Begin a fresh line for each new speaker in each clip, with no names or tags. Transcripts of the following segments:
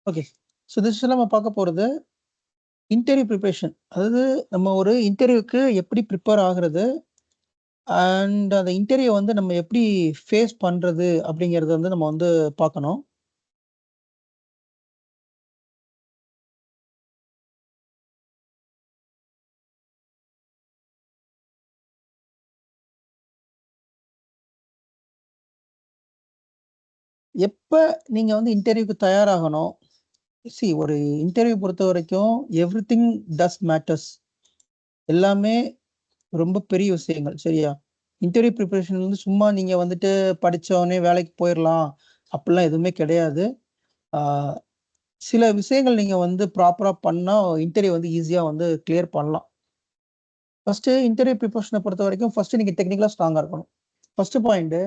Okay. So this நம்ம பார்க்க போறது இன்டர்வியூ ப்ரிப்பரேஷன். அதாவது நம்ம ஒரு இன்டர்வியூக்கு எப்படி ப்ரிப்பேர் ஆகுறது அண்ட் அந்த இன்டர்வியூ வந்து நம்ம எப்படி ஃபேஸ் பண்றது அப்படிங்கிறத வந்து நம்ம வந்து பார்க்கணும். எப்ப நீங்க வந்து இன்டர்வியூக்கு தயாராகணும்? ஒரு இன்டர்வியூ பொறுத்தவரைக்கும் எவ்ரிதிங் டஸ் மேட்டர்ஸ். எல்லாமே ரொம்ப பெரிய விஷயங்கள். சரியா? இன்டர்வியூ ப்ரிப்பரேஷன் வந்து சும்மா நீங்க வந்துட்டு படிச்ச உடனே வேலைக்கு போயிரலாம். அப்படிலாம் எதுவுமே கிடையாது. ஆ சில விஷயங்கள் நீங்க வந்து ப்ராப்பரா பண்ணா இன்டர்வியூ வந்து ஈஸியா வந்து கிளியர் பண்ணலாம். ஃபர்ஸ்ட்டு இன்டர்வியூ ப்ரிப்பரேஷன பொறுத்தவரைக்கும் ஃபர்ஸ்ட்டு நீங்க டெக்னிக்கலா ஸ்ட்ராங்கா இருக்கணும். First point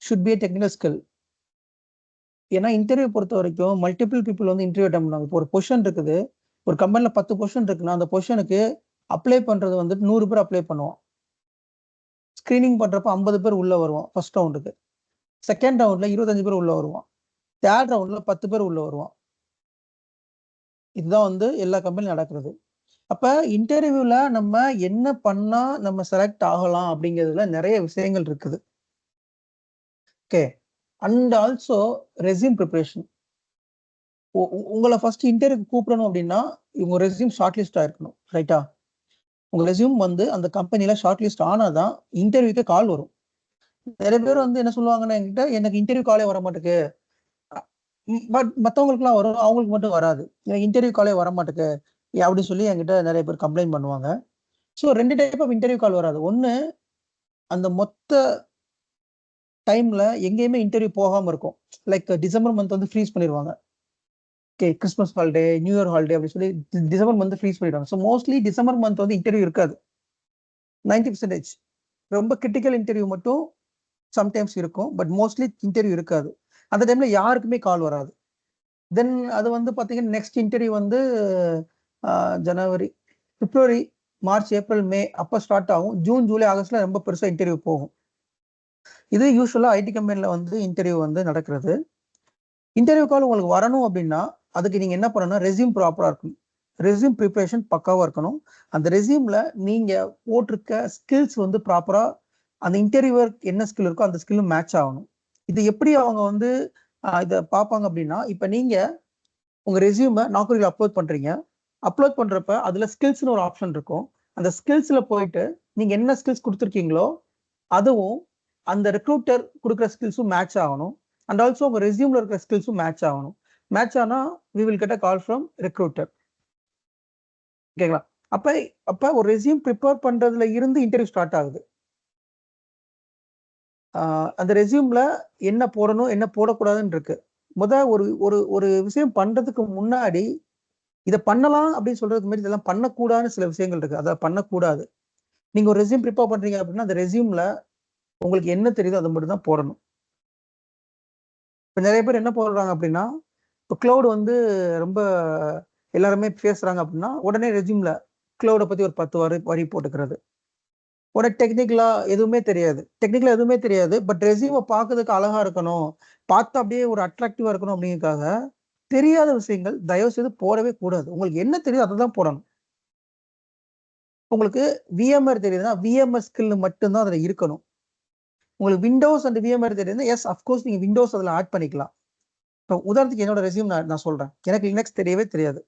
should be a technical skill. ஏன்னா இன்டர்வியூ பொறுத்தவரைக்கும் மல்டிபிள் பீப்பிள் வந்து இன்டர்வியூ அட்டெம்ப்ட் பண்ணுவாங்க. இப்போ ஒரு பொசிஷன் இருக்குது. ஒரு கம்பெனில 10 பொசிஷன் இருக்குன்னா, அந்த பொசிஷனுக்கு அப்ளை பண்றது வந்துட்டு 100 பேர் அப்ளை பண்ணுவோம். ஸ்கிரீனிங் பண்றப்ப 50 பேர் உள்ள வருவோம் ஃபர்ஸ்ட் ரவுண்டுக்கு. செகண்ட் ரவுண்ட்ல 25 பேர் உள்ள வருவான். 3 ரவுண்ட்ல 10 பேர் உள்ள வருவான். இதுதான் வந்து எல்லா கம்பெனிலும் நடக்கிறது. அப்ப இன்டர்வியூல நம்ம என்ன பண்ணா நம்ம செலக்ட் ஆகலாம் அப்படிங்கிறதுல நெறைய விஷயங்கள் இருக்குது. Okay. And also resume preparation. உங்கள ஃபர்ஸ்ட் இன்டர்வியூக்கு கூப்பிடணும் அப்படின்னா, உங்க ரெஸ்யூம் ஷார்ட் லிஸ்ட் ஆயிருக்கணும். ரைட்டா? உங்க ரெஸ்யூம் வந்து அந்த கம்பெனில ஷார்ட் லிஸ்ட் ஆனா தான் இன்டர்வியூக்கு கால் வரும். நெறைய பேர் வந்து என்ன சொல்லுவாங்கன்னா என்கிட்ட, "எனக்கு இன்டர்வியூ காலே வர மாட்டேங்குது." அ பட் மத்தவங்களுக்குலாம் வரும். அவங்களுக்கு மட்டும் வராது. "எனக்கு இன்டர்வியூ காலே வரமாட்டேங்குது." அப்படின்னு சொல்லி என்கிட்ட நெறைய பேர் கம்ப்ளைண்ட் பண்ணுவாங்க. So 2 type of interview call வராது. ஒண்ணு அந்த மொத்த டைம்ல எங்கேயுமே இன்டர்வியூ போகாம இருக்கும். லைக் டிசம்பர் மந்த் வந்து ஃப்ரீஸ் பண்ணிருவாங்க. Okay Christmas holiday, new year holiday அப்படின்னு சொல்லி டிசம்பர் மந்த் ஃப்ரீஸ் பண்ணிடுவாங்க. ஸோ மோஸ்ட்லி டிசம்பர் மந்த் வந்து இன்டர்வியூ இருக்காது. 90% ரொம்ப கிரிட்டிக்கல் இன்டர்வியூ மட்டும் சம்டைம்ஸ் இருக்கும். பட் மோஸ்ட்லி இன்டர்வியூ இருக்காது. அந்த டைம்ல யாருக்குமே கால் வராது. தென் அது வந்து பார்த்தீங்கன்னா, நெக்ஸ்ட் இன்டர்வியூ வந்து ஜனவரி, பிப்ரவரி, மார்ச், ஏப்ரல், மே அப்ப ஸ்டார்ட் ஆகும். ஜூன், ஜூலை, ஆகஸ்ட்ல ரொம்ப பெருசா இன்டர்வியூ போகும். இது யூசுவலா ஐடி கம்பெனில வந்து இன்டர்வியூ வந்து நடக்கிறது. இன்டர்வியூ கால் உங்களுக்கு வரணும் அப்படின்னா, அதுக்கு நீங்க என்ன பண்ணணும்னா, ரெஸ்யூம் ப்ராப்பரா இருக்கணும். ரெஸ்யூம் பிரிப்பரேஷன் பக்காவா இருக்கணும். அந்த ரெஸ்யூம்ல நீங்க போட்டிருக்க ஸ்கில்ஸ் வந்து ப்ராப்பரா அந்த இன்டர்வியூவர் என்ன ஸ்கில் இருக்கோ அந்த ஸ்கில்லும் மேட்ச் ஆகணும். இது எப்படி அவங்க வந்து இத பார்ப்பாங்க அப்படின்னா, இப்ப நீங்க உங்க ரெஸ்யூம நாக்குரியில அப்லோட் பண்றீங்க. அப்லோட் பண்றப்ப அதுல ஸ்கில்ஸ்ன்னு ஒரு ஆப்ஷன் இருக்கும். அந்த ஸ்கில்ஸ்ல போயிட்டு நீங்க என்ன ஸ்கில்ஸ் குடுத்துருக்கீங்களோ, அதுவும் அந்த ரெக்ரூட்டர் குடுக்குற ஸ்கில்ஸும் மேட்ச் ஆகணும். அண்ட் ஆல்சோ உங்க ரெஸ்யூம்ல இருக்கிற ஸ்கில்ஸும் மேட்ச் ஆகணும். மேட்ச் ஆனா we will get a call from recruiter. ஓகேங்களா? அப்ப அப்ப ஒரு ரெஸ்யூம் பிரிப்பேர் பண்றதுல இருந்து இன்டர்வியூ ஸ்டார்ட் ஆகுது. அந்த ரெஸ்யூம்ல என்ன போடணும், என்ன போடக்கூடாதுன்னு இருக்கு. ஒரு ஒரு ஒரு விஷயம் பண்றதுக்கு முன்னாடி, இத பண்ணலாம் அப்படின்னு சொல்றதுக்கு முன்னாடி இதெல்லாம் பண்ணக்கூடாதுன்னு சில விஷயங்கள் இருக்கு. அத பண்ணக்கூடாது. நீங்க ஒரு ரெஸ்யூம் பிரிப்பேர் பண்றீங்க அப்படின்னா, அந்த ரெஸ்யூம்ல உங்களுக்கு என்ன தெரியுதோ அத மட்டும் தான் போடணும். இப்ப நெறைய பேர் என்ன போடுறாங்க அப்படின்னா, இப்ப கிளவுட் வந்து ரொம்ப எல்லாருமே பேசுறாங்க அப்படின்னா, உடனே ரெஸ்யூம்ல கிளவுட பத்தி ஒரு 10 வரி வரி போட்டுக்கிறது. உனக்கு டெக்னிக்கலா எதுவுமே தெரியாது. டெக்னிக்கலா எதுவுமே தெரியாது. பட் ரெஸ்யூம பார்க்கறதுக்கு அழகா இருக்கணும். பார்த்தா அப்படியே ஒரு அட்ராக்டிவா இருக்கணும் அப்படிங்கிறதுக்காக, தெரியாத விஷயங்கள் தயவு செய்து போடவே கூடாது. உங்களுக்கு என்ன தெரியுதோ அத தான் போடணும். உங்களுக்கு விஎம்ஆர் தெரியுதுன்னா, விஎம்ஆர் ஸ்கில் மட்டும் தான் அதுல இருக்கணும். உங்களுக்கு விண்டோஸ் அண்ட் விஎம்ஆர் தெரியுதுன்னா, எஸ் அஃப்கோர்ஸ் நீங்க விண்டோஸ் அதுல ஆட் பண்ணிக்கலாம். இப்ப உதாரணத்துக்கு என்னோட ரெஸ்யூம் நான் நான் சொல்றேன். எனக்கு லினக்ஸ் தெரியவே தெரியாது.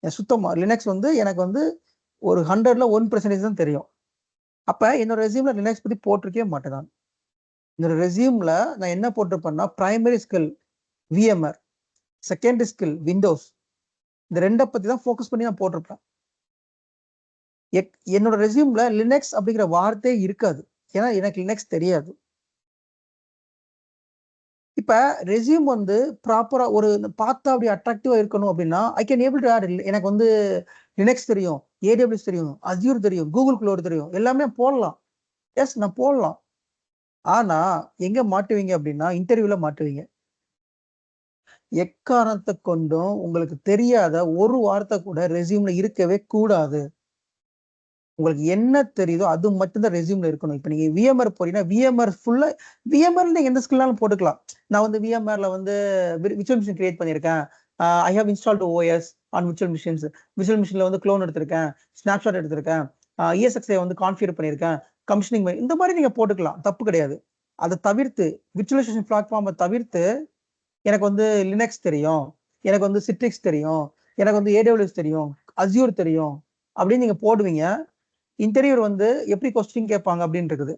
சுத்தமா லினக்ஸ் வந்து எனக்கு வந்து ஒரு 100ல 1% தான் தெரியும். அப்ப என்னோட ரெஸ்யூம்ல லினக்ஸ் பத்தி போட்டிருக்கவே மாட்டேன் நான். என்னோட ரெஸ்யூம்ல நான் என்ன போட்டிருப்பேன்னா, primary skill VMR, secondary skill Windows. இந்த 2 பத்தி தான் ஃபோக்கஸ் பண்ணி நான் போட்டிருப்பேன். என்னோட ரெஸ்யூம்ல லினக்ஸ் அப்படிங்கிற வார்த்தையே இருக்காது. ஏன்னா எனக்கு லினக்ஸ் தெரியாது. இப்ப ரெஸ்யூம் வந்து ப்ராப்பரா ஒரு பார்த்தா அப்படி அட்ராக்டிவா இருக்கணும் அப்படின்னா, I can able to add எனக்கு வந்து லினக்ஸ் தெரியும், ஏடபிள்யூஎஸ் தெரியும், அஸ்யூர் தெரியும், கூகுள் க்ளவுட் தெரியும். எல்லாமே போடலாம். எஸ் நான் போடலாம். ஆனா, எங்க மாட்டுவீங்க அப்படின்னா, இன்டர்வியூல மாட்டுவீங்க. எக்காரணத்த கொண்டும் உங்களுக்கு தெரியாத ஒரு வார்த்தை கூட ரெஸ்யூம்ல இருக்கவே கூடாது. உங்களுக்கு என்ன தெரியுதோ அது மட்டும்தான் ரெசியூம்ல இருக்கணும். இப்போ நீங்க விஎம்ஆர் போறீங்கன்னா விஎம்ஆர் ஃபுல்லா விஎம்ஆர் நீங்க எந்த ஸ்கில்லாலும் போட்டுக்கலாம். நான் வந்து விஎம்ஆர்ல வந்து விர்ச்சுவல் மிஷின் கிரியேட் பண்ணியிருக்கேன். I have installed OS on virtual machines. Virtual மிஷின்ல வந்து க்ளோன் எடுத்திருக்கேன், ஸ்னாப்ஷாட் எடுத்திருக்கேன், இஎஸ்எக்ஸ்ஐ வந்து கான்ஃபிகர் பண்ணியிருக்கேன், கமிஷனிங் இந்த மாதிரி நீங்க போட்டுக்கலாம், தப்பு கிடையாது. அதை தவிர்த்து விர்ச்சுவலைசேஷன் பிளாட்ஃபார்மை தவிர்த்து எனக்கு வந்து லினக்ஸ் தெரியும், எனக்கு வந்து சிட்ரிக்ஸ் தெரியும், எனக்கு வந்து ஏடபிள்யூஎஸ் தெரியும், அஸ்யூர் தெரியும் அப்படின்னு நீங்க போடுவீங்க. இன்டர்வியூர் வந்து எப்படி கொஸ்டின் கேட்பாங்க அப்படின்னு இருக்குது.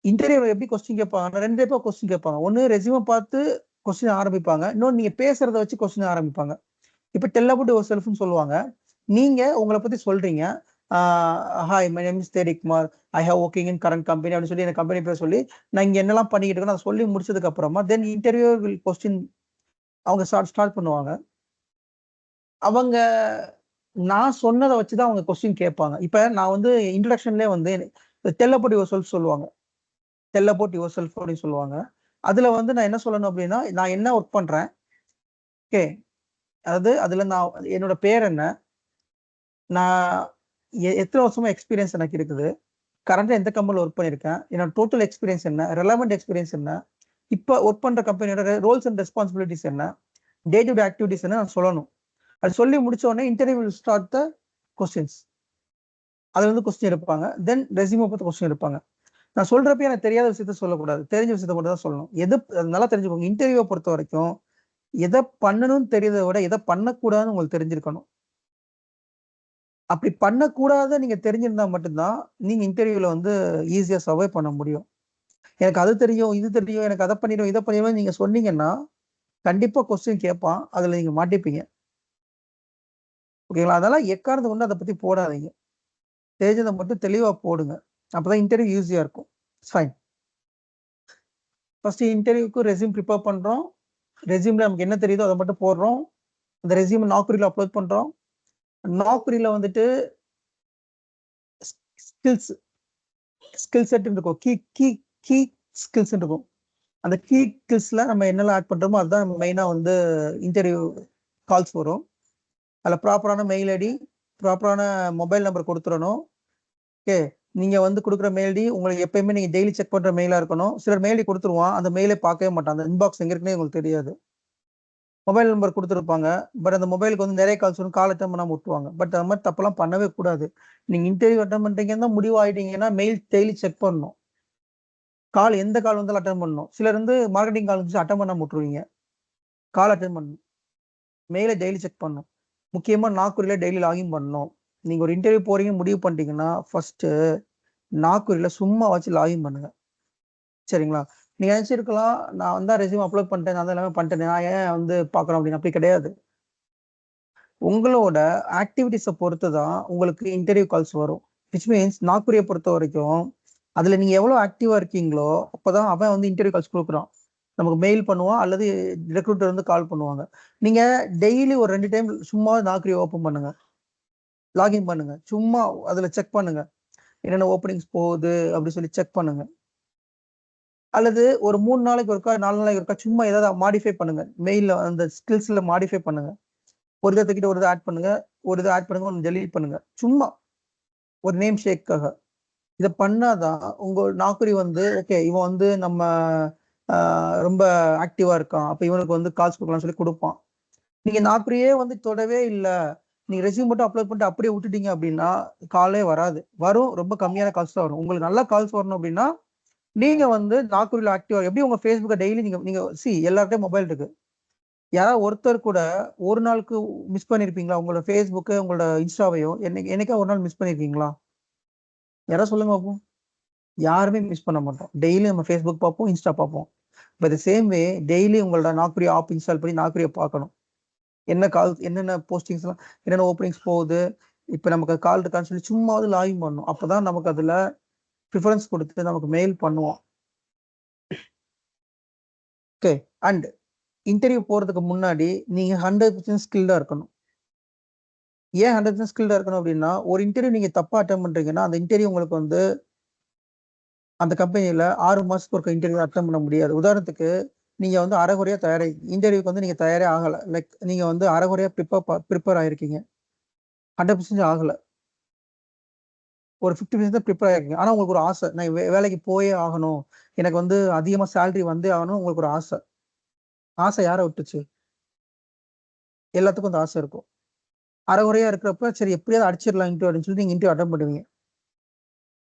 இன்டர்வியூ எப்படி கொஸ்டின் கேட்பாங்க, 2 டைப்பா கொஸ்டின் கேட்பாங்க. ஒன்னு ரெஸ்யூமை பார்த்து கொஸ்டின் ஆரம்பிப்பாங்க, இன்னொன்று நீங்க பேசுறத வச்சு கொஸ்டின் ஆரம்பிப்பாங்க. இப்ப டெல் அபவுட் யுவர் செல்ஃப்னு சொல்லுவாங்க. நீங்க உங்களை பத்தி சொல்றீங்க, hi my name is Therik Kumar, I have working in current company அப்படின்னு சொல்லி எனக்கு கம்பெனி பேர் சொல்லி நான் இங்க என்னெல்லாம் பண்ணிக்கிட்டு இருக்கேன் அதை சொல்லி முடிச்சதுக்கு அப்புறமா தென் இன்டர்வியூ வில் கொஸ்டின் அவங்க ஸ்டார்ட் பண்ணுவாங்க. அவங்க நான் சொன்னதை வச்சுதான் அவங்க கொஸ்டின் கேட்பாங்க. இப்ப நான் வந்து இன்ட்ரடக்ஷன்லேயே வந்து டெல் அபவுட் யுவர் செல்ஃப் சொல்லுவாங்க, டெல் அபவுட் யுவர் செல்ஃப் அப்படின்னு சொல்லுவாங்க. அதுல வந்து நான் என்ன சொல்லணும் அப்படின்னா, நான் என்ன ஒர்க் பண்றேன், ஓகே, அதாவது அதுல நான் என்னோட பேர் என்ன, நான் எத்தனை வருஷமா எக்ஸ்பீரியன்ஸ் எனக்கு இருக்குது, கரண்டா எந்த கம்பெனியில் ஒர்க் பண்ணியிருக்கேன், என்னோட டோட்டல் எக்ஸ்பீரியன்ஸ் என்ன, ரெலவெண்ட் எக்ஸ்பீரியன்ஸ் என்ன, இப்போ ஒர்க் பண்ற கம்பெனியோட ரோல்ஸ் அண்ட் ரெஸ்பான்சிபிலிட்டிஸ் என்ன, டே டு டே ஆக்டிவிட்டிஸ் என்ன நான் சொல்லணும். அது சொல்லி முடிச்ச உடனே இன்டர்வியூ ஸ்டார்ட் த கொஸ்டின்ஸ். அதுல வந்து கொஸ்டின் எடுப்பாங்க, தென் ரெஸ்யூமை பார்த்து கொஸ்டின் எடுப்பாங்க. நான் சொல்றப்ப எனக்கு தெரியாத விஷயத்த சொல்லக்கூடாது, தெரிஞ்ச விஷயத்த மட்டும் தான் சொல்லணும். எது நல்லா தெரிஞ்சுக்கோங்க, இன்டர்வியூவை பொறுத்த வரைக்கும் எதை பண்ணணும்னு தெரியறதை விட எதை பண்ணக்கூடாதுன்னு உங்களுக்கு தெரிஞ்சிருக்கணும். அப்படி பண்ணக்கூடாத நீங்க தெரிஞ்சிருந்தா மட்டும்தான் நீங்க இன்டர்வியூல வந்து ஈஸியா சர்வை பண்ண முடியும். எனக்கு அது தெரியும், இது தெரியும், எனக்கு அதை பண்ணிடும், இதை பண்ணிடும் நீங்க சொன்னீங்கன்னா கண்டிப்பா கொஸ்டின் கேட்பான், அதுல நீங்க மாட்டிப்பீங்க. ஓகேங்களா? அதெல்லாம் எக்காரணத்தை கொண்டு அதை பத்தி போடாதீங்க, தெரிஞ்சதை மட்டும் தெளிவா போடுங்க. அப்பதான் இன்டர்வியூ ஈஸியா இருக்கும். ஃபைன். ஃபர்ஸ்ட் இன்டர்வியூக்கு ரெஸ்யூம் ப்ரிப்பேர் பண்றோம். ரெஸ்யூம்ல நமக்கு என்ன தெரியுதோ அதை மட்டும் போடுறோம். அந்த ரெஸ்யூம் நாக்குரியில அப்லோட் பண்றோம். நாக்குரியில வந்துட்டு ஸ்கில் செட் இருக்கும், கீ கீ கீ ஸ்கில்ஸ் இருக்கும். அந்த கீ ஸ்கில்ஸ்ல நம்ம என்னெல்லாம் ஆட் பண்றோமோ அதுதான் மெயினா வந்து இன்டர்வியூ கால்ஸ் வரும். அதில் ப்ராப்பரான மெயில் ஐடி, ப்ராப்பரான மொபைல் நம்பர் கொடுத்துடணும். ஓகே, நீங்க வந்து கொடுக்குற மெயில் ஐடி உங்களுக்கு எப்பயுமே நீங்க டெய்லி செக் பண்ற மெயிலா இருக்கணும். சிலர் மெயில் ஐடி கொடுத்துருவான், அந்த மெயிலே பார்க்கவே மாட்டான், அந்த இன்பாக்ஸ் எங்க இருக்குன்னே உங்களுக்கு தெரியாது. மொபைல் நம்பர் கொடுத்துருப்பாங்க, பட் அந்த மொபைலுக்கு வந்து நிறைய கால்ஸ் வரும், கால் அட்டன் பண்ணாம விட்டுருவாங்க. பட் அந்த மாதிரி தப்பெல்லாம் பண்ணவே கூடாது. நீங்க இன்டர்வியூ அட்டன் பண்றீங்கன்னா முடிவு ஆயிட்டீங்கன்னா மெயில் டெய்லி செக் பண்ணணும். கால் எந்த கால் வந்தாலும் அட்டன் பண்ணணும். சிலர் வந்து மார்க்கெட்டிங் கால் வந்து அட்டன் பண்ண விட்டுருவீங்க, கால் அட்டன் பண்ணணும். மெயிலை டெய்லி செக் பண்ணணும். முக்கியமா நாக்குரியில டெய்லி லாகின் பண்ணணும். நீங்க ஒரு இன்டர்வியூ போறீங்க முடிவு பண்ணிட்டீங்கன்னா ஃபர்ஸ்ட் நாக்குரியில சும்மா வச்சு லாகின் பண்ணுங்க. சரிங்களா? நீங்க நினைச்சிருக்கலாம் நான் வந்து ரெஸ்யூம் அப்லோட் பண்ணிட்டேன், நான் எல்லாமே பண்ணிட்டேன், நான் ஏன் வந்து பார்க்கணும் அப்படின்னு. அப்படி கிடையாது. உங்களோட ஆக்டிவிட்டிஸை பொறுத்து தான் உங்களுக்கு இன்டர்வியூ கால்ஸ் வரும். விச் மீன்ஸ் நாக்குரியை பொறுத்த வரைக்கும் அதுல நீங்க எவ்வளவு ஆக்டிவா இருக்கீங்களோ அப்பதான் அவன் வந்து இன்டர்வியூ கால்ஸ் கொடுக்குறான். நமக்கு மெயில் பண்ணுவான் அல்லது ரெக்ரூட்டர் வந்து கால் பண்ணுவாங்க. நீங்க டெய்லி ஒரு 2 டைம் சும்மா நாக்குரி ஓப்பன் பண்ணுங்க, லாகின் பண்ணுங்க, சும்மா அதுல செக் பண்ணுங்க என்னென்ன ஓப்பனிங்ஸ் போகுது அப்படி சொல்லி செக் பண்ணுங்க. அல்லது ஒரு 3 நாளைக்கு ஒருக்கா 4 நாளைக்கு ஒருக்கா சும்மா ஏதாவது மாடிஃபை பண்ணுங்க, மெயில்ல அந்த ஸ்கில்ஸ்ல மாடிஃபை பண்ணுங்க. ஒரு இதை தூக்கிட்டு ஒரு இதை ஆட் பண்ணுங்க, ஒரு இதை ஆட் பண்ணுங்க, ஒன்று டெலீட் பண்ணுங்க, சும்மா ஒரு நேம் ஷேக்காக. இதை பண்ணாதான் உங்க நாக்குரி வந்து ஓகே இவன் வந்து நம்ம ரொம்ப ஆக்டிவா இருக்கான், அப்ப இவனுக்கு வந்து கால்ஸ் கொடுக்கலாம்னு சொல்லி கொடுப்பான். நீங்க நாக்குரியே வந்து தொடவே இல்லை, நீங்க ரெஸ்யூம் மட்டும் அப்லோட் பண்ணிட்டு அப்படியே விட்டுட்டீங்க அப்படின்னா காலே வராது. வரும், ரொம்ப கம்மியான கால்ஸ் தான் வரும். உங்களுக்கு நல்ல கால்ஸ் வரணும் அப்படின்னா நீங்க வந்து நாக்குரியில ஆக்டிவா எப்படி உங்க ஃபேஸ்புக்கை டெய்லி நீங்க நீங்க எல்லார்ட்டையும் மொபைல் இருக்கு. யாராவது ஒருத்தர் கூட ஒரு நாளுக்கு மிஸ் பண்ணிருப்பீங்களா உங்களோட ஃபேஸ்புக்கு உங்களோட இன்ஸ்டாவையோ? என்னைக்கா ஒரு நாள் மிஸ் பண்ணிருக்கீங்களா? யாராவது சொல்லுங்க பார்ப்போம். யாருமே மிஸ் பண்ண மாட்டோம். டெய்லி நம்ம ஃபேஸ்புக் பார்ப்போம், இன்ஸ்டா பார்ப்போம். பட் சேம் வே டெய்லி உங்களோட நாக்குரி ஆப் இன்ஸ்டால் பண்ணி நாக்குரியை பார்க்கணும். என்ன கால், என்னென்ன போஸ்டிங்ஸ் எல்லாம், என்னென்ன ஓப்பனிங்ஸ் போகுது, இப்போ நமக்கு கால் இருக்கான்னு சொல்லி சும்மாவது லாகின் பண்ணணும். அப்பதான் நமக்கு அதுல ப்ரிஃபரன்ஸ் கொடுத்து நமக்கு மெயில் பண்ணுவோம். ஓகே, அண்ட் இன்டர்வியூ போறதுக்கு முன்னாடி நீங்க 100% ஸ்கில்டா இருக்கணும். ஏன் 100% ஸ்கில்டா இருக்கணும் அப்படின்னா, ஒரு இன்டர்வியூ நீங்க தப்பா அட்டன் பண்றீங்கன்னா அந்த இன்டர்வியூ உங்களுக்கு வந்து அந்த கம்பெனியில 6 மாசத்துக்கு ஒரு இன்டர்வியூ அட்டன் பண்ண முடியாது. உதாரணத்துக்கு நீங்க வந்து அரைகுறையா தயாராகி இன்டர்வியூக்கு வந்து நீங்க தயாரே ஆகல, லைக் நீங்க வந்து அரைகுறையா ப்ரிப்பேர் ஆயிருக்கீங்க, 100% ஆகல. ஒரு 50% ப்ரிப்பேர் ஆகிருக்கீங்க. ஆனா உங்களுக்கு ஒரு ஆசை, நான் வேலைக்கு போயே ஆகணும், எனக்கு வந்து அதிகமா சேலரி வந்தே ஆகணும், உங்களுக்கு ஒரு ஆசை. ஆசை யாரை விட்டுச்சு? எல்லாத்துக்கும் அந்த ஆசை இருக்கும். அரைகுறையா இருக்கிறப்ப சரி எப்படியாவது அடிச்சிடலாம் இன்டர்வியூ அப்படின்னு சொல்லி நீங்க இன்டர்வியூ அட்டன் பண்ணுவீங்க.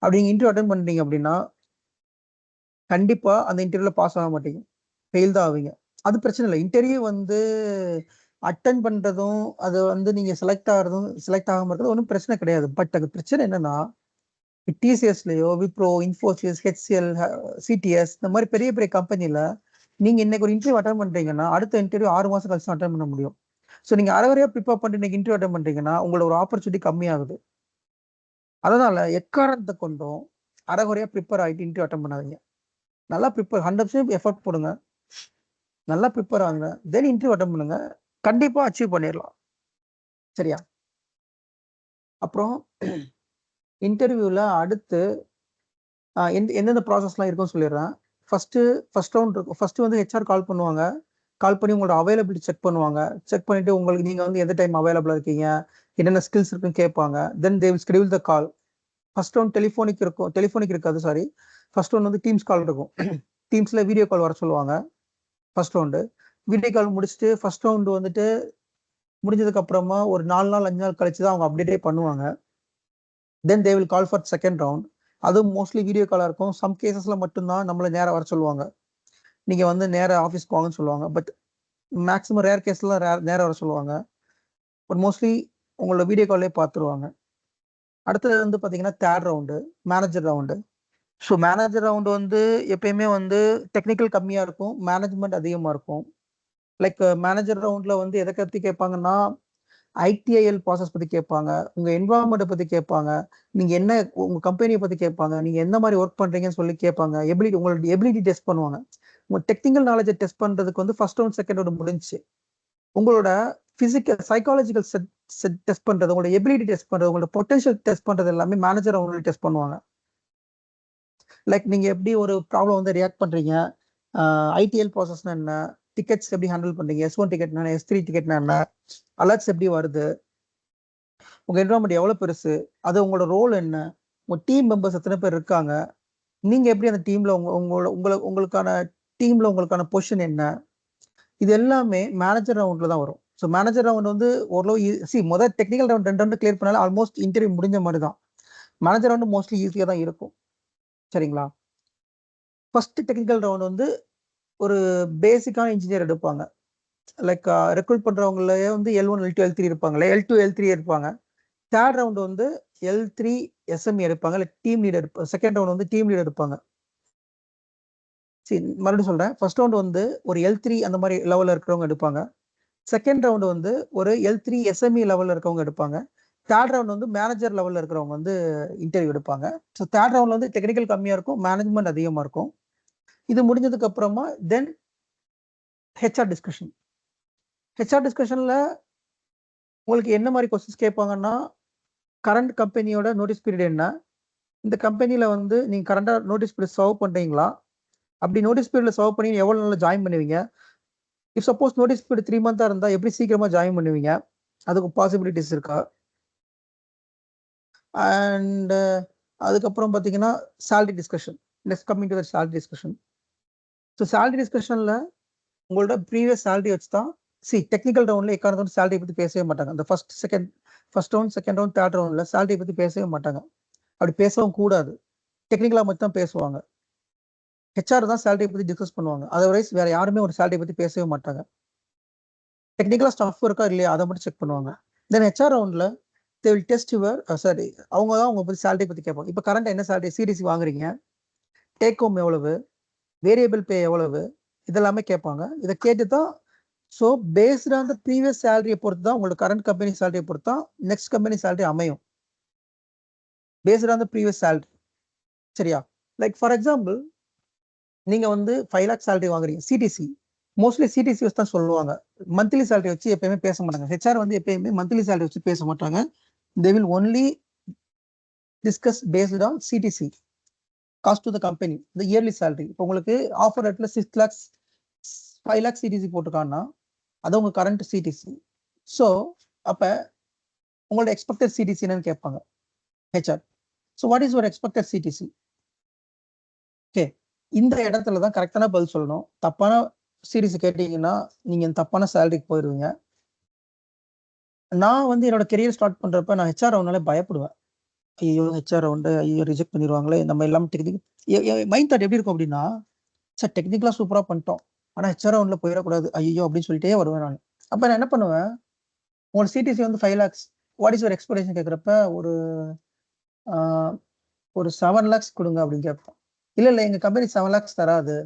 அப்படி நீங்க இன்டர்வியூ அட்டன் பண்ணிட்டீங்க அப்படின்னா கண்டிப்பா அந்த இன்டர்வியூல பாஸ் ஆக மாட்டீங்க, ஃபெயில் தான் ஆவீங்க. அது பிரச்சனை இல்லை. இன்டர்வியூ வந்து அட்டன் பண்றதும் அது வந்து நீங்க செலக்ட் ஆகிறதும் செலக்ட் ஆகாம இருக்கிறது ஒன்றும் பிரச்சனை கிடையாது. பட் அது பிரச்சனை என்னன்னா டிசிஎஸ்லயோ, விப்ரோ, இன்ஃபோசிஸ், ஹெச்சிஎல், சிடிஎஸ் இந்த மாதிரி பெரிய பெரிய கம்பெனில நீங்க இன்னைக்கு ஒரு இன்டர்வியூ அட்டன் பண்றீங்கன்னா அடுத்த இன்டர்வியூ 6 மாசம் கழிச்சு அட்டன் பண்ண முடியும். ஸோ நீங்க அரைவரையா ப்ரிப்பேர் பண்ணிட்டு இன்னைக்கு இன்டர்வியூ அட்டன் பண்றீங்கன்னா உங்களோட ஒரு ஆப்பர்ச்சுனிட்டி கம்மியாகுது. அதனால எக்காரணத்தை கொண்டும் அரைகுறையா ப்ரிப்பேர் ஆகிட்டு இன்டர்வியூ அட்டன் பண்ணாதீங்க. நல்லா ப்ரிப்பேர் 100% எஃபர்ட் போடுங்க, நல்லா ப்ரிப்பேர் ஆகுங்க, தென் இன்டர்வியூ அட்டன் பண்ணுங்க, கண்டிப்பா அச்சீவ் பண்ணிடலாம். சரியா? அப்புறம் இன்டர்வியூல அடுத்து எந்தெந்த ப்ராசஸ்லாம் இருக்கும்னு சொல்லிடுறேன். ஃபர்ஸ்ட் ரவுண்ட் இருக்கும். ஃபர்ஸ்ட் வந்து ஹெச்ஆர் கால் பண்ணுவாங்க. கால் பண்ணி உங்களோட அவைலபிலிட்டி செக் பண்ணுவாங்க. செக் பண்ணிட்டு உங்களுக்கு நீங்க வந்து எந்த டைம் அவைலபிளா இருக்கீங்க, என்னென்ன ஸ்கில்ஸ் இருக்குன்னு கேட்பாங்க. Then they will schedule the call. First round telephonic இருக்கும், டெலிஃபோனிக் இருக்காது சாரி. ஃபர்ஸ்ட் ரவுண்ட் வந்து டீம்ஸ் கால் இருக்கும். டீம்ஸ்ல வீடியோ கால் வர சொல்லுவாங்க. ஃபர்ஸ்ட் ரவுண்டு வீடியோ கால் முடிச்சுட்டு ஃபர்ஸ்ட் ரவுண்டு வந்துட்டு முடிஞ்சதுக்கு அப்புறமா ஒரு 4 நாள் 5 நாள் கழிச்சு தான் அவங்க அப்டேட்டே பண்ணுவாங்க. Then they will call for second round. அதுவும் மோஸ்ட்லி வீடியோ காலா இருக்கும். சம் கேசஸ்ல மட்டும்தான் நம்மள நேரா வர சொல்லுவாங்க. நீங்க வந்து நேரா ஆஃபீஸ்க்கு வாங்கன்னு சொல்லுவாங்க. பட் மேக்ஸிமம் ரேர் கேஸ்ல நேரா வர சொல்லுவாங்க. பட் மோஸ்ட்லி உங்களோட வீடியோ கால்லே பார்த்துருவாங்க. அடுத்தது வந்து பாத்தீங்கன்னா third round, manager round. So manager round வந்து எப்பயுமே வந்து டெக்னிக்கல் கம்மியா இருக்கும், மேனேஜ்மெண்ட் அதிகமா இருக்கும். லைக் மேனேஜர் ரவுண்ட்ல வந்து எதை பத்தி கேட்பாங்கன்னா ஐடிஐஎல் ப்ராசஸ் பத்தி கேட்பாங்க, உங்க என்வரான்மெண்ட்டை பத்தி கேட்பாங்க, நீங்க என்ன உங்க கம்பெனியை பத்தி கேட்பாங்க, நீங்க எந்த மாதிரி ஒர்க் பண்றீங்கன்னு சொல்லி கேட்பாங்க, எபிலிட்டி உங்களோட எபிலிட்டி டெஸ்ட் பண்ணுவாங்க. உங்க டெக்னிக்கல் நாலேஜை டெஸ்ட் பண்றதுக்கு வந்து ஃபர்ஸ்ட் ரவுண்ட் செகண்ட் ரவுண்ட் முடிஞ்சுச்சு. உங்களோட பிசிக்கல் சைக்காலஜிக்கல் செட் டெஸ்ட் பண்றது, உங்களோட எபிலிட்டி டெஸ்ட் பண்றது, உங்களோட பொட்டன்ஷியல் டெஸ்ட் பண்றது எல்லாமே மேனேஜர் ரவுண்ட்ல டெஸ்ட் பண்ணுவாங்க. லைக் நீங்க எப்படி ஒரு ப்ராப்ளம் வந்து ரியாக்ட் பண்றீங்க, ஐடிஎல் ப்ராசஸ்னா என்ன, டிக்கெட்ஸ் எப்படி ஹேண்டில் பண்றீங்க, S1 டிக்கெட் என்ன, S3 டிக்கெட்னா என்ன, அலர்ட்ஸ் எப்படி வருது, உங்க என்வரான்மெண்ட் எவ்வளவு பெருசு, அது உங்களோட ரோல் என்ன, உங்க டீம் மெம்பர்ஸ் எத்தனை பேர் இருக்காங்க, நீங்க எப்படி அந்த டீம்ல உங்களுக்கான டீம்ல உங்களுக்கான பொசிஷன் என்ன, இது எல்லாமே மேனேஜர் ரவுண்ட்ல தான் வரும். ஸோ மேனேஜர் ரவுண்ட் வந்து ஓரளவு முதல் டெக்னிக்கல் ரவுண்ட் 2 ரவுண்ட் கிளியர் பண்ணாலும் ஆல்மோஸ்ட் இன்டர்வியூ முடிஞ்ச மாதிரி தான். மேனேஜர் ரவுண்ட் மோஸ்ட்லி ஈஸியாக தான் இருக்கும். சரிங்களா? ஃபர்ஸ்ட் டெக்னிக்கல் ரவுண்ட் வந்து ஒரு பேசிக்கான இன்ஜினியர் எடுப்பாங்க. லைக் ரெக்ரூட் பண்றவங்களே வந்து L1 L2 L3 இருப்பாங்களே, L2 L3 இருப்பாங்க. தேர்ட் ரவுண்ட் வந்து L3 SME எடுப்பாங்க, இல்லை டீம் லீடர். செகண்ட் ரவுண்ட் வந்து டீம் லீடர் எடுப்பாங்க. சரி மறுபடியும் சொல்றேன். ஃபர்ஸ்ட் ரவுண்ட் வந்து ஒரு L3 அந்த மாதிரி லெவல்ல இருக்கிறவங்க எடுப்பாங்க. செகண்ட் ரவுண்ட் வந்து ஒரு L3 SME லெவல்ல இருக்கவங்க எடுப்பாங்க. தேர்ட் ரவுண்ட் வந்து மேனேஜர் லெவல்ல இருக்கிறவங்க வந்து இன்டர்வியூ எடுப்பாங்க. ஸோ தேர்ட் ரவுண்ட்ல வந்து டெக்னிக்கல் கம்மியா இருக்கும், மேனேஜ்மெண்ட் அதிகமா இருக்கும். இது முடிஞ்சதுக்கு அப்புறமா தென் ஹெச்ஆர் டிஸ்கஷன். ஹெச்ஆர் டிஸ்கஷன்ல உங்களுக்கு என்ன மாதிரி கொஸ்டின்ஸ் கேட்பாங்கன்னா, கரண்ட் கம்பெனியோட நோட்டீஸ் பீரியட் என்ன, இந்த கம்பெனில வந்து நீங்க கரண்டா நோட்டீஸ் பீரியட் சர்வ் பண்றீங்களா, அப்படி நோட்டீஸ் பீரியட்ல சர்வ் பண்ணி எவ்வளவு நாள்ல ஜாயின் பண்ணுவீங்க, இஃப் சப்போஸ் நோட்டீஸ் பீரியட் 3 மந்த்தா இருந்தா எப்படி சீக்கிரமா ஜாயின் பண்ணுவீங்க, அதுக்கு பாசிபிலிட்டிஸ் இருக்கா, அண்ட் அதுக்கப்புறம் பாத்தீங்கன்னா salary discussion. Next coming to the salary discussion. So salary டிஸ்கஷன்ல உங்களோட ப்ரீவியஸ் சேலரி வச்சு தான் டெக்னிக்கல் ரவுண்ட்ல எக்காரணத்தோட சேலரி பத்தி பேசவே மாட்டாங்க. அந்த first round second round third ரவுண்ட்ல சேலரி பத்தி பேசவே மாட்டாங்க. அப்படி பேசவும் கூடாது. டெக்னிக்கலா மட்டும் தான் பேசுவாங்க. ஹெச்ஆர் தான் சேலரி பத்தி டிஸ்கஸ் பண்ணுவாங்க. அதர்வைஸ் வேற யாருமே ஒரு சேலரி பத்தி பேசவே மாட்டாங்க. டெக்னிக்கலா ஸ்டாஃப் இருக்கா இல்லையா அதை மட்டும் செக் பண்ணுவாங்க. தென் ஹெச்ஆர் ரவுண்ட்ல they will test your sorry அவங்க தான் உங்க பத்தி சேலரி பத்தி கேட்பாங்க. இப்போ கரண்ட் என்ன சேலரி சிடிசி வாங்குறீங்க, டேக் ஹோம் எவ்வளவு, வேரியபிள் பே எவ்வளவு, இதெல்லாமே கேட்பாங்க. இதை கேட்டு தான் so based on the previous சேலரியை பொறுத்து தான் உங்களோட கரண்ட் கம்பெனி சேலரியை பொறுத்து தான் நெக்ஸ்ட் கம்பெனி சேலரி அமையும். Based on the previous salary. சரியா? லைக் ஃபார் எக்ஸாம்பிள் நீங்க வந்து 5 லேக் சேலரி வாங்குறீங்க சிடிசி. மோஸ்ட்லி சிடிசி வச்சு தான் சொல்லுவாங்க. மந்த்லி சேலரி வச்சு எப்பயுமே பேச மாட்டாங்க. ஹெச்ஆர் வந்து எப்பயுமே மந்த்லி சேலரி வச்சு பேச மாட்டாங்க. They will only discuss based on CTC, cost to the company, இந்த இயர்லி சேலரி. இப்போ உங்களுக்கு ஆஃபர் ரேட்ல 6 லேக்ஸ் 5 லேக்ஸ் சிடிசி போட்டிருக்காங்கன்னா அது உங்க கரண்ட் சிடிசி. ஸோ அப்ப உங்களோட எக்ஸ்பெக்டட் சிடிசி என்னன்னு கேட்பாங்க HR. So what is your expected CTC? Okay, இந்த இடத்துல தான் கரெக்டான பதில் சொல்லணும். தப்பான சீரிஸ் கேட்டீங்கன்னா நீங்க தப்பான சேலரிக்கு போயிடுவீங்க. நான் வந்து என்னோட கெரியர் ஸ்டார்ட் பண்றப்ப நான் ஹெச்ஆர் ரவுண்ட்னாலே பயப்படுவேன். ஐயோ ஹெச்ஆர் ரவுண்டு, ஐயோ ரிஜெக்ட் பண்ணிடுவாங்களே, நம்ம எல்லாம் டெக்னிக் மைண்ட் தாட் எப்படி இருக்கும் அப்படின்னா, சார் டெக்னிக்கலா சூப்பரா பண்ணிட்டோம், ஆனா ஹெச்ஆர் ரவுண்ட்ல போயிடக்கூடாது ஐயோ அப்படின்னு சொல்லிட்டே வருவேன் நான். அப்ப நான் என்ன பண்ணுவேன், உங்களோட சிடிசி வந்து 5 lakhs, what is your expectation கேட்குறப்ப ஒரு ஒரு 7 lakhs கொடுங்க அப்படின்னு கேட்போம். இல்ல எங்க கம்பெனி 7 lakhs தராது,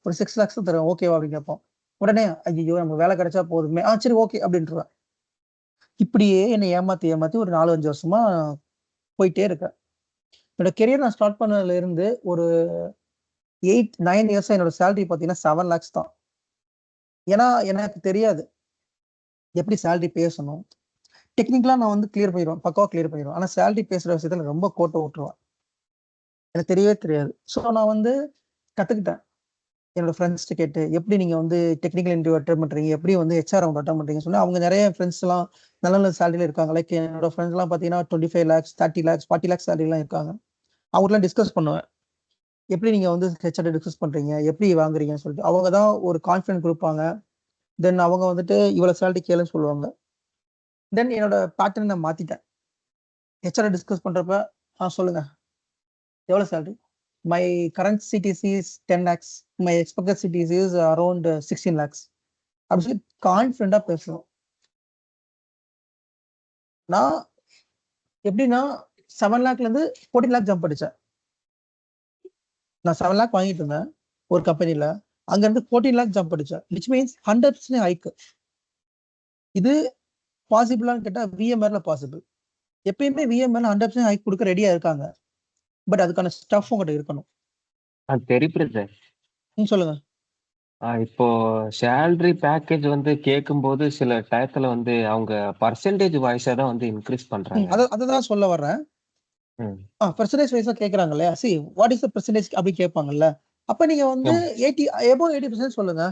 ஒரு 6 lakhs தான் தரும், ஓகேவா அப்படின்னு கேட்போம். உடனே ஐயோ நம்ம வேலை கிடைச்சா போதுமே, சரி ஓகே அப்படின்ட்டுருவேன். இப்படியே என்னை ஏமாத்தி ஏமாத்தி ஒரு 4-5 வருஷமா போயிட்டே இருக்கேன். என்னோட கெரியர் நான் ஸ்டார்ட் பண்ணதுல இருந்து ஒரு 8-9 இயர்ஸ் என்னோட சேலரி பார்த்தீங்கன்னா 7 lakhs தான். ஏன்னா எனக்கு தெரியாது எப்படி சேலரி பேசணும். டெக்னிக்கலா நான் வந்து கிளியர் பண்ணிடுவேன், பக்காவா கிளியர் பண்ணிடுவேன். ஆனா சேலரி பேசுற விஷயத்துல ரொம்ப கோட்டை விட்டுருவேன். எனக்கு தெரியவே தெரியாது. ஸோ நான் வந்து கத்துக்கிட்டேன். என்னோட ஃப்ரெண்ட்ஸ்ட்ட கேட்டு, எப்படி நீங்க வந்து டெக்னிக்கல் இன்டர்வியூ அட்டெண்ட் பண்றீங்க? எப்படி வந்து ஹெச்ஆர் ரவுண்ட் அட்டெண்ட் பண்றீங்கன்னு சொன்னா, அவங்க நெறைய ஃப்ரெண்ட்ஸ் எல்லாம் நல்ல நல்ல சேலரில இருக்காங்க. லைக் என்னோட ஃப்ரெண்ட்ஸ் எல்லாம் பார்த்தீங்கன்னா 25 lakhs, 30 lakhs, 40 lakhs சேலரிலாம் இருக்காங்க. அவங்கட்டலாம் டிஸ்கஸ் பண்ணுவேன். எப்படி நீங்க வந்து ஹெச்ஆர்ட்ட டிஸ்கஸ் பண்றீங்க? எப்படி வாங்குறீங்கன்னு சொல்லிட்டு. அவங்க தான் ஒரு கான்ஃபிடன்ட் குடுப்பாங்க. தென் அவங்க வந்துட்டு இவ்வளவு சேலரி கேளுன்னு சொல்லுவாங்க. தென் என்னோட பேட்டர்ன் நான் மாத்திட்டேன். ஹெச்ஆர் டிஸ்கஸ் பண்றப்ப, சொல்லுங்க. எவ்வளவு salary? My current CTC is 10 lakhs. My expected CTC is around 16 lakhs. அப்படி சொல்லி கான்ஃபிடண்டா பேசணும். நான் எப்படின்னா 7 lakhல இருந்து 14 lakh ஜம்ப் அடிச்சேன். நான் 7 lakh வாங்கிட்டு இருந்தேன் ஒரு கம்பெனில. அங்க இருந்து 14 lakh ஜம்ப் அடிச்சேன். Which means 100% hike. இது பாசிபிளான்னு கேட்டா விஎம்ஆர்ல பாசிபிள். எப்பயுமே விஎம்ஆர்ல 100% ஹைக் கொடுக்க ரெடியா இருக்காங்க. பட் அதுக்கான ஸ்டஃப் உங்ககிட்ட இருக்கணும்.
தெரியுது.
சொல்லுங்க.
இப்போ சேலரி பேக்கேஜ் வந்து கேட்கும்போது சில டயத்துல வந்து அவங்க பர்சன்டேஜ் வைஸா தான் வந்து இன்க்ரீஸ் பண்றாங்க.
அததான் சொல்ல வர்றேன்.
ம்.
பெர்சன்டேஜ் வைஸா கேக்குறாங்க இல்லையா? See what is the percentage அப்படி கேட்பாங்கல்ல. அப்ப நீங்க வந்து 80% சொல்லுங்க.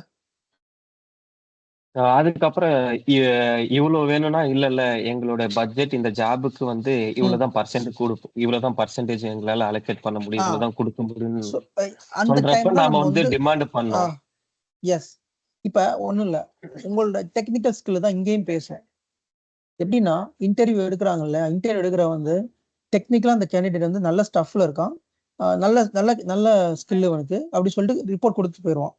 அதுக்கப்புறம் இவ்வளவு வேணும்னா இல்ல எங்களோட பட்ஜெட் இந்த ஜாபுக்கு வந்து இவ்வளவுதான் பர்சன்டேஜ் எங்களால அலோகேட் பண்ண முடியும், இவ்வளவுதான் கொடுக்க முடியும்னு
அந்த
சொல்றப்ப
டைம்ல
நாம
நம்ம
வந்து
வந்து
டிமாண்ட் பண்ணோம்.
எஸ். இப்ப ஒண்ணும் இல்ல, உங்களோட டெக்னிக்கல் ஸ்கில் தான் இங்கேயும் பேசும். எப்படின்னா இன்டர்வியூ எடுக்கிறாங்கல்ல, இன்டர்வியூ எடுக்கிற வந்து டெக்னிக்கலா அந்த கேண்டிடேட் வந்து நல்ல ஸ்டஃப்ல இருக்கான், நல்ல நல்ல நல்ல ஸ்கில் அவனுக்கு அப்படி சொல்லிட்டு ரிப்போர்ட் கொடுத்து போயிடுவான்.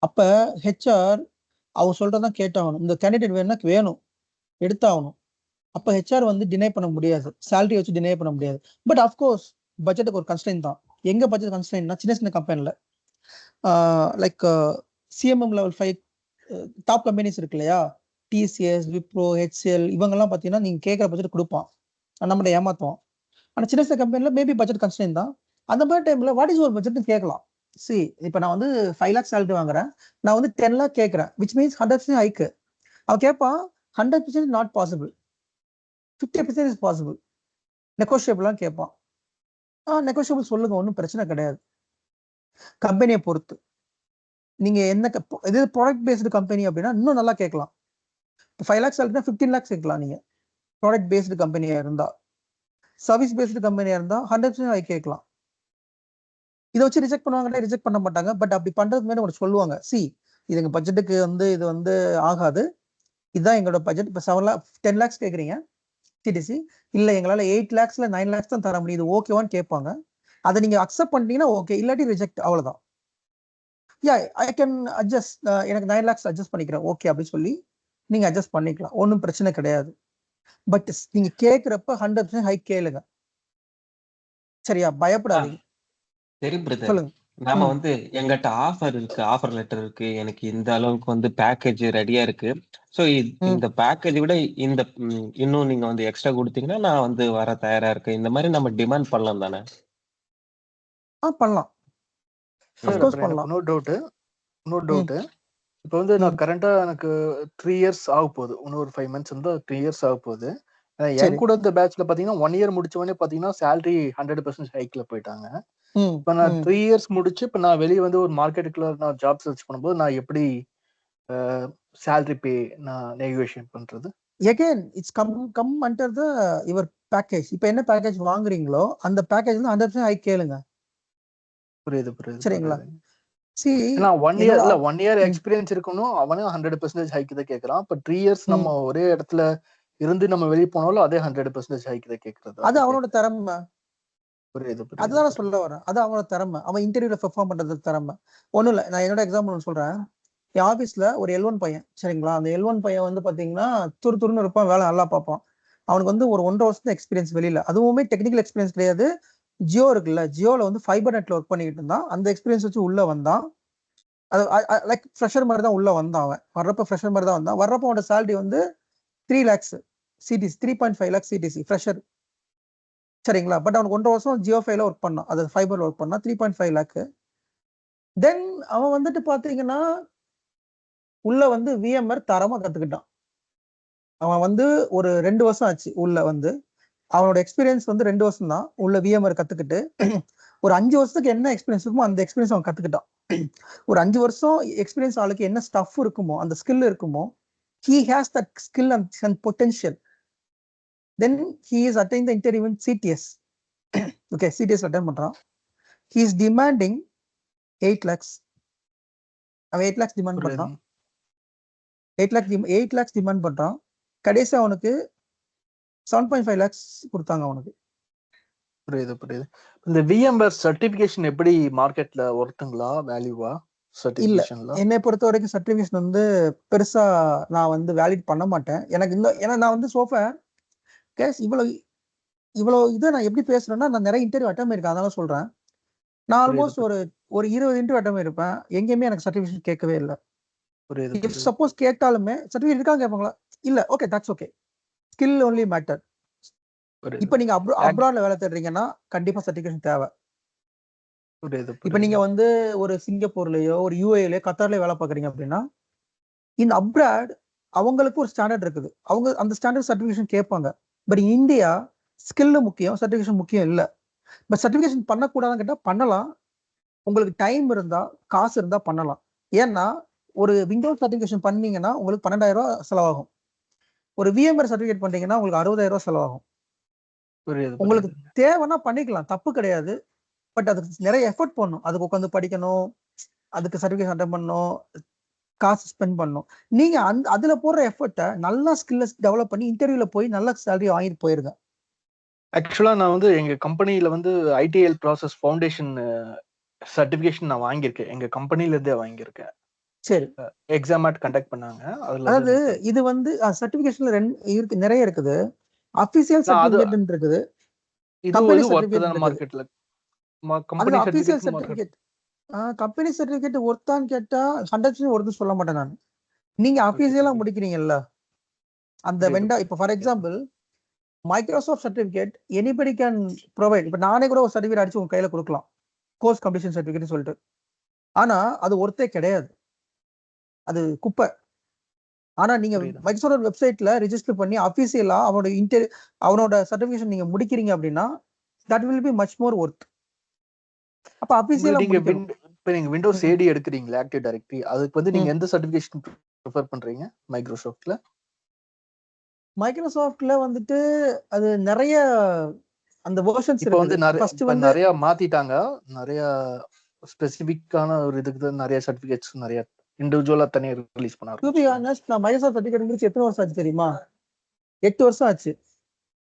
அப்ப ஹெச்ஆர் அவர் சொல்றதான் கேட்டாகணும். இந்த கேண்டிடேட் வேணும், எடுத்தாகணும். அப்ப ஹெச்ஆர் வந்து டினை பண்ண முடியாது, சேலரி வச்சு டினை பண்ண முடியாது. பட் அஃப்கோர்ஸ் பட்ஜெட்டுக்கு ஒரு கன்ஸ்ட்ரெயின் தான். எங்க பட்ஜெட் கன்ஸ்ட்ரெயின்னா சின்ன சின்ன கம்பெனில like CMM level 5 top companies இருக்கு இல்லையா, டிசிஎஸ், விப்ரோ, ஹெச்எல், இவங்கெல்லாம் பார்த்தீங்கன்னா நீங்க கேட்குற பட்ஜெட் கொடுப்பான், நம்மகிட்ட ஏமாத்துவோம். ஆனா சின்ன சின்ன கம்பெனில மேபி பட்ஜெட் கன்ஸ்ட்ரெயின் தான். அந்த மாதிரி டைம்ல வாட் இஸ் யுவர் பட்ஜெட்னு கேட்கலாம். சி இப்போ நான் வந்து 5 lakhs சேலரி வாங்குறேன், நான் வந்து 10 lakh கேட்குறேன், விச் மீன்ஸ் 100% ஹைக்கு. அவன் கேட்பான் 100% நாட் பாசிபிள், 50% இஸ் பாசிபிள், நெகோஷியபிளான்னு கேட்பான். நெகோஷியபிள் சொல்லுங்க, ஒன்றும் பிரச்சனை கிடையாது. கம்பெனியை பொறுத்து நீங்க என்ன இது ப்ராடக்ட் பேஸ்டு கம்பெனி அப்படின்னா இன்னும் நல்லா கேட்கலாம். 5 lakhs சேலரினா 15 lakhs கேட்கலாம் நீங்க, ப்ராடக்ட் பேஸ்டு கம்பெனியா இருந்தா. சர்வீஸ் பேஸ்டு கம்பெனியா இருந்தா 100% ஹை கேட்கலாம். இதை வச்சு ரிஜெக்ட் பண்ணுவாங்க, ரிஜெக்ட் பண்ண மாட்டாங்க. பட் அப்படி பண்றதுக்கு முன்னாடி உங்களுக்கு சொல்லுவாங்க, சி இது எங்க பட்ஜெட்டுக்கு வந்து இது வந்து ஆகாது, இதுதான் எங்களோட பட்ஜெட். இப்போ 10 lakhs கேட்குறீங்க சிடிசி, இல்ல எங்களால 8 lakhsல 9 lakhs தான் தர முடியுது, ஓகேவான்னு கேட்பாங்க. அதை நீங்க அக்செப்ட் பண்ணிட்டீங்கன்னா ஓகே, இல்லாட்டி ரிஜெக்ட், அவ்வளவுதான். ஐ கேன் அட்ஜஸ்ட், எனக்கு 9 lakhs அட்ஜஸ்ட் பண்ணிக்கிறேன் ஓகே அப்படின்னு சொல்லி நீங்க அட்ஜஸ்ட் பண்ணிக்கலாம், ஒன்றும் பிரச்சனை கிடையாது. பட் நீங்க கேட்கிறப்ப 100% ஹை கேளுங்க, சரியா? பயப்படாதீங்க.
சரி பிரதர்,
சொல்லுங்க.
நாம வந்து எங்கிட்ட ஆஃபர் லெட்டர் இருக்கு, எனக்கு இந்த அளவுக்கு வந்து பேக்கேஜ் ரெடியா இருக்கு. ஸோ இந்த பேக்கேஜ் விட இந்த இன்னும் நீங்க வந்து எக்ஸ்ட்ரா கொடுத்தீங்கன்னா நான் வந்து வர தயாரா இருக்கேன், இந்த மாதிரி நம்ம டிமாண்ட் பண்ணலாம் தானே?
பண்ணலாம்.
இன்னொரு டவுட். இப்போ வந்து நான் கரண்டா எனக்கு 3 years ஆக போகுது, இன்னொரு 5 months வந்து 3 years ஆக போகுது. என் கூட இந்த பேட்ச்ல பாத்தீங்கன்னா 1 year முடிச்ச உடனே பாத்தீங்கன்னா சேலரி 100% ஹைக்ல போயிட்டாங்க. இப்ப நான் 3 years முடிச்சு இப்ப நான் வெளியே வந்து ஒரு மார்க்கெட்டுக்குள்ள நான் ஜாப் சர்ச் பண்ணும்போது நான் எப்படி சேலரி பே நான் நெகோஷியேட் பண்றது?
Again, it's come under the your package. இப்ப என்ன பேக்கேஜ் வாங்குறீங்களோ அந்த பேக்கேஜ் 100% ஹைக் கேளுங்க.
புரியுது
சரிங்களா?
புரியுது.
See,
ஏன்னா 1 இயர்
என்னோட
இல்ல 1 இயர் எக்ஸ்பீரியன்ஸ் இருக்கணும். அவனே 100% ஹைக் தான் கேக்குறான். அப்ப 3 இயர்ஸ் நம்ம ஒரே இடத்துல இருந்து நம்ம வெளிய போனாலும் அதே 100% ஹைக் தான் கேக்குறது.
அது அவனோட திறமை.
புரியுது
அதுதான் நான் சொல்ல வரேன். அது அவனோட திறமை. அவன் இன்டர்வியூல பெர்ஃபார்ம் பண்றது திறமை. ஒண்ணும் இல்ல. நான் என்னோட எக்ஸாம்பிள் ஒன்று சொல்றேன். என் ஆபீஸ்ல ஒரு L1 பையன், சரிங்களா? அந்த L1 பையன் வந்து பாத்தீங்கன்னா துருன்னு இருப்பான், வேலை நல்லா பார்ப்பான். அவனுக்கு வந்து ஒரு 1.5 வருஷம் எக்ஸ்பீரியன்ஸ் வெளியில. அதுவுமே டெக்னிக்கல் எக்ஸ்பீரியன்ஸ் கிடையாது. ஜியோ இருக்குல்ல, ஜியோல வந்து ஃபைபர் நெட்ல ஒர்க் பண்ணிட்டு இருந்தான். அந்த எக்ஸ்பீரியன்ஸ் வச்சு உள்ள வந்தான். அது லைக் ஃப்ரெஷர் மாதிரி தான் உள்ள வந்தான். அவன் வர்றப்ப ஃப்ரெஷர் மாதிரி தான் வந்தான். வர்றப்ப அவனோட சேலரி வந்து 3 lakhs CTC, 3.5 lakhs CTC fresher, சரிங்களா? பட் அவனுக்கு 1.5 வருஷம் ஜியோ ஃபைல ஒர்க் பண்ணான், அது ஃபைபர்ல ஒர்க் பண்ணான். 3.5 lakh. தென் அவன் வந்துட்டு பாத்தீங்கன்னா உள்ள வந்து VMware தரமா கத்துக்கிட்டான். அவன் வந்து ஒரு 2 வருஷம் ஆச்சு உள்ள வந்து. அவனோட எக்ஸ்பீரியன்ஸ் வந்து 2 வருஷம் தான் உள்ள VMware கத்துக்கிட்டு. ஒரு 5 வருஷத்துக்கு என்ன எக்ஸ்பீரியன்ஸ் இருக்குமோ அந்த எக்ஸ்பீரியன்ஸ் அவன் கத்துக்கிட்டான். ஒரு 5 வருஷம் எக்ஸ்பீரியன்ஸ் ஆளுக்கு என்ன ஸ்டஃப் இருக்குமோ, அந்த ஸ்கில் இருக்குமோ, he has that skill and potential. Then he is attending the interview in CTS. Okay, CTS attend பண்றான். He is demanding 8 lakhs. அவன் 8 lakhs டிமாண்ட் பண்றான். 8 lakhs டிமாண்ட் பண்றான். கடைசி அவனுக்கு 7.5 lakhs கொடுத்தாங்க அவனுக்கு.
புரியுது. இந்த VMware சர்டிபிகேஷன் எப்படி மார்க்கெட்ல ஒர்த்துங்களா, வேல்யூவா சர்டிபிகேஷன்ல?
என்னை பொறுத்த வரைக்கும் சர்டிபிகேஷன் வந்து பெருசா நான் வந்து வேலிட் பண்ண மாட்டேன். எனக்கு இந்த ஏன்னா நான் வந்து சோஃபா கேஸ் இவ்வளவு இதை நான் எப்படி பேசுறேன்னா, நான் நிறைய இன்டர்வியூ அட்டன் பண்ணிருக்கேன், அதனால சொல்றேன். நான் ஆல்மோஸ்ட் ஒரு 20 இன்டர்வியூ அட்டன் பண்ணிருப்பேன். எங்கேயுமே எனக்கு சர்டிபிகேஷன் கேட்கவே இல்லை. இஃப் சப்போஸ் கேட்டாலுமே சர்டிபிகேட் இருக்காங்க கேட்பாங்களா? இல்ல. Okay, that's okay. Skill only matter. இப்ப நீங்க அப்ராட்ல வேலை தேடுறீங்கன்னா கண்டிப்பா சர்டிபிகேஷன் தேவை. இப்ப நீங்க வந்து ஒரு சிங்கப்பூர்லயோ ஒரு UAEலயோ கத்தார்லயோ வேலை பார்க்குறீங்க அப்படின்னா, இந்த அப்ராட் அவங்களுக்கு ஒரு ஸ்டாண்டர்ட் இருக்குது. அவங்க அந்த ஸ்டாண்டர்ட் சர்டிபிகேஷன் கேட்பாங்க. பட் இந்தியா ஸ்கில் முக்கியம், சர்டிபிகேஷன் முக்கியம் இல்லை. பட் சர்டிபிகேஷன் பண்ணக்கூடாதுன்னு கேட்டா பண்ணலாம். உங்களுக்கு டைம் இருந்தா, காசு இருந்தா பண்ணலாம். ஏன்னா ஒரு விண்டோஸ் சர்டிபிகேஷன் பண்ணீங்கன்னா உங்களுக்கு 12,000 ரூபாய் செலவாகும். ஒரு VMware சர்டிபிகேட் பண்ணீங்கன்னா உங்களுக்கு 60,000 ரூபாய் செலவாகும். உங்களுக்கு தேவைன்னா பண்ணிக்கலாம், தப்பு கிடையாது. பட் அதுக்கு நிறைய எஃபர்ட் பண்ணணும். அதுக்கு உட்காந்து படிக்கணும், அதுக்கு சர்டிபிகேஷன் அட்டெண்ட் பண்ணணும், காசு ஸ்பெண்ட் பண்ணணும். நீங்க அதுல போடுற எஃபர்ட்டை நல்லா ஸ்கில்ஸ் டெவலப் பண்ணி இன்டர்வியூல போய் நல்ல சேலரி வாங்கிட்டு போயிருங்க.
ஆக்சுவலா நான் வந்து எங்க கம்பெனில வந்து ITIL ப்ராசஸ் ஃபவுண்டேஷன் சர்டிபிகேஷன் நான் வாங்கியிருக்கேன். எங்க கம்பெனில இருந்தே வாங்கியிருக்கேன்.
சரி,
எக்ஸாம் கண்டக்ட் பண்ணாங்க.
அதாவது இது வந்து சர்டிபிகேஷன்ல நிறைய இருக்குது. அபிஷியல் சர்டிபிகேட் இருக்குது, கம்பெனி சர்டிபிகேட்
மார்க்கெட்ல.
Company official certificate. Company certificate ஒர்த்தான்னு கேட்டா 100% ஒர்த்து சொல்ல மாட்டேன் நான். நீங்க அபிஷியலா முடிக்கிறீங்கல்ல அந்த வெண்டா. இப்ப for example Microsoft certificate anybody can provide. இப்ப நானே கூட ஒரு சர்டிபிகேட் அடிச்சு உங்க கையில கொடுக்கலாம், கோர்ஸ் கம்ப்ளீஷன் சர்டிபிகேட் சொல்லிட்டு. ஆனா அது ஒர்த்தே கிடையாது, அது குப்பை. ஆனா நீங்க மைக்ரோசாஃப்ட் வெப்சைட்ல ரெஜிஸ்டர் பண்ணி அபிஷியலா அவனோட சர்டிபிகேஷன் நீங்க முடிக்கிறீங்க அப்படின்னா that will be much more worth. அப்ப அபிஷியலா முடிக்கணும்.
இப்ப நீங்க விண்டோஸ் AD எடுக்குறீங்களா, ஆக்டிவ் டைரக்டரி, அதுக்கு வந்து நீங்க எந்த சர்டிபிகேஷன் ப்ரிஃபர் பண்றீங்க மைக்ரோசாஃப்ட்ல?
மைக்ரோசாஃப்ட்ல வந்துட்டு அது நிறைய அந்த வெர்ஷன்ஸ்
இப்போ வந்து
இருக்குது. ஃபர்ஸ்ட் வந்து
நிறைய மாத்திட்டாங்க. நிறைய ஸ்பெசிபிக்கான ஒரு இதுக்கு நிறைய சர்டிபிகேட்ஸ் நிறைய இண்டிவிஜுவலா தனியா ரிலீஸ் பண்ணாரு.
டு பி ஆனஸ்ட், நான் மைக்ரோசாஃப்ட் சர்டிபிகேட் முடிச்சு எத்தனை வருஷம் ஆச்சு தெரியுமா? 8 வருஷம் ஆச்சு.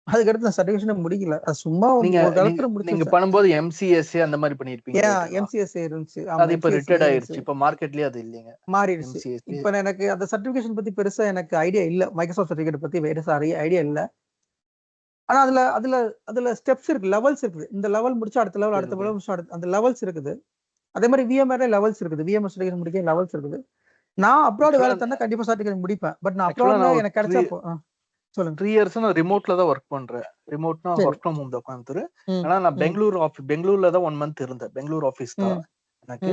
அதுக்கடுத்து நான் சர்டிபிகேஷன் முடிக்கல. அது சும்மா ஒரு காலத்துல முடிச்சு.
நீங்க பண்ணும்போது MCSA அந்த மாதிரி பண்ணிருப்பீங்க.
MCSA இருந்துச்சு,
அது இப்ப ரிட்டையர்ட் ஆயிருச்சு. இப்ப மார்க்கெட்லயே அது இல்லைங்க,
மாறிடுச்சு. இப்ப எனக்கு அந்த சர்டிபிகேஷன் பத்தி பெருசா எனக்கு ஐடியா இல்ல. மைக்ரோசாஃப்ட் சர்டிபிகேட் பத்தி பெருசா ஐடியா இல்ல. ஆனா அதுல ஸ்டெப்ஸ் இருக்கு, லெவல்ஸ் இருக்குது. இந்த லெவல் முடிச்சா அடுத்த லெவல், அடுத்த லெவல் முடிச்சா அந்த லெவல்ஸ் இருக்குது. அதே மாதிரி VMware லெவல்ஸ் இருக்குது. VMware சர்டிபிகேட் முடிக்க லெவல்ஸ் இருக்குது. நான் அப்ராட் வேலை தந்தா கண்டிப்பா சர்டிபிகேட் முடிப்பேன். பட் நான் அப்ராட்ல எனக்கு கிடைச்சா சொல்லுங்க.
3 இயர்ஸ் நான் ரிமோட்ல தான் ஒர்க் பண்றேன். ரிமோட்னா ஒர்க் ஃப்ரம் ஹோம் தான் உட்காந்துரு. ஆனா நான் பெங்களூர்ல தான் 1 மந்த் இருந்தேன். பெங்களூர் ஆபீஸ் தான் எனக்கு.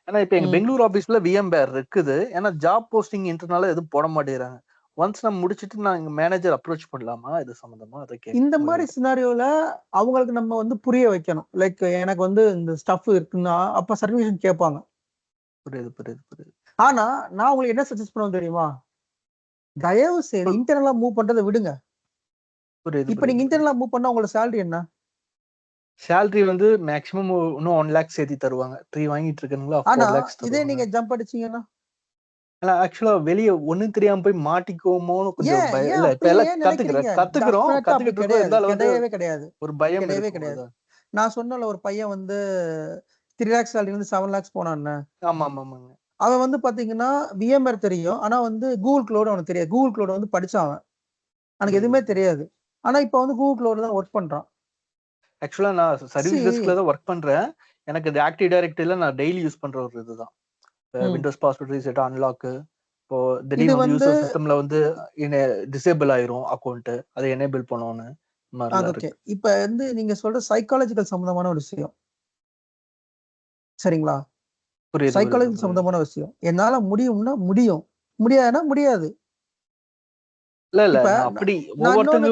ஏன்னா இப்ப எங்க பெங்களூர் ஆபீஸ்ல VMware இருக்குது. ஏன்னா ஜாப் போஸ்டிங் இன்டர்னால எதுவும் போட மாட்டேங்கிறாங்க. ஒன்ஸ் நான் முடிச்சிட்டு நான் எங்க மேனேஜர் அப்ரோச் பண்ணலாமா இது சம்பந்தமா?
இந்த மாதிரி சினாரியோல அவங்களுக்கு நம்ம வந்து புரிய வைக்கணும். லைக் எனக்கு வந்து இந்த ஸ்டஃப் இருக்குன்னா அப்ப சர்டிபிகேஷன் கேட்பாங்க.
புரியுது.
ஆனா நான் உங்களுக்கு என்ன சஜஸ்ட் பண்ணுவேன் தெரியுமா? தயவு செய்து இன்டர்னலா மூவ் பண்றதை விடுங்க.
புரியுது
இப்ப நீங்க இன்டர்னலா மூவ் பண்ணா உங்களோட சேலரி என்ன?
சேலரி வந்து மேக்ஸிமம் இன்னும் 1 லேக் சேர்த்து தருவாங்க. 3 வாங்கிட்டு இருக்கீங்களா,
ஆனா
4 லேக்ஸ்
இதே
தருவாங்க.
நீங்க ஜம்ப் அடிச்சீங்கன்னா
ஆக்சுவலா வெளிய ஒண்ணும் தெரியாம போய் மாட்டிக்குவோமோன்னு கொஞ்சம்
ஏன்
பயம்.
ஏன்
இல்ல இப்ப
அப்படி
எல்லாம்
ஏன் நினைக்கிறீங்க?
கத்துக்கிறோம்.
டெஃபினட்டா அப்படி
கத்துக்கிட்டு இருக்கோம்.
கிடையாது.
இருந்தாலும் வந்து
கிடையவே கிடையாது.
ஒரு பயம்
கிடையவே
இருக்கும்.
கிடையாது.
அதான்.
நான் சொன்னல ஒரு பையன் வந்து 3 லேக்ஸ் சேலரி இருந்து 7 லேக்ஸ் போனான்னு.
ஆமாமாமாங்க.
அவன் வந்து பாத்தீங்கன்னா VMware தெரியும். ஆனா வந்து கூகுள் கிளவுட் அவனுக்கு தெரியாது. கூகுள் கிளவுட் வந்து படிச்சான் அவன். அவனுக்கு எதுவுமே தெரியாது. ஆனா இப்ப வந்து கூகுள் கிளவுட் தான் ஒர்க் பண்றான்.
ஆக்சுவலா நான் சர்வீஸ்
See,
டெஸ்க்ல தான் ஒர்க் பண்றேன். எனக்கு இந்த ஆக்டிவ் டைரக்டரில நான் டெய்லி யூஸ் பண்ற ஒரு இதுதான். Windows password reset, unlock. இப்போ
இது
திடீர்னு வந்து
வந்து
யூசர் சிஸ்டம்ல வந்து டிசேபிள் ஆயிரும் அக்கவுண்ட். அதை எனேபிள் பண்ணணும்னு
அது
மாதிரிலாம்
ஓகே.
இருக்கு.
இப்ப வந்து நீங்க சொல்ற சைக்காலஜிக்கல் சம்பந்தமான ஒரு விஷயம். சரிங்களா?
புரியுது, புரியுது,
சைக்காலஜி
புரியுது.
சம்பந்தமான விஷயம். என்னால முடியும்னா முடியும். முடியாதுன்னா முடியாது.
இல்ல
இப்ப
நான் அப்படி
நான் இன்னொன்னு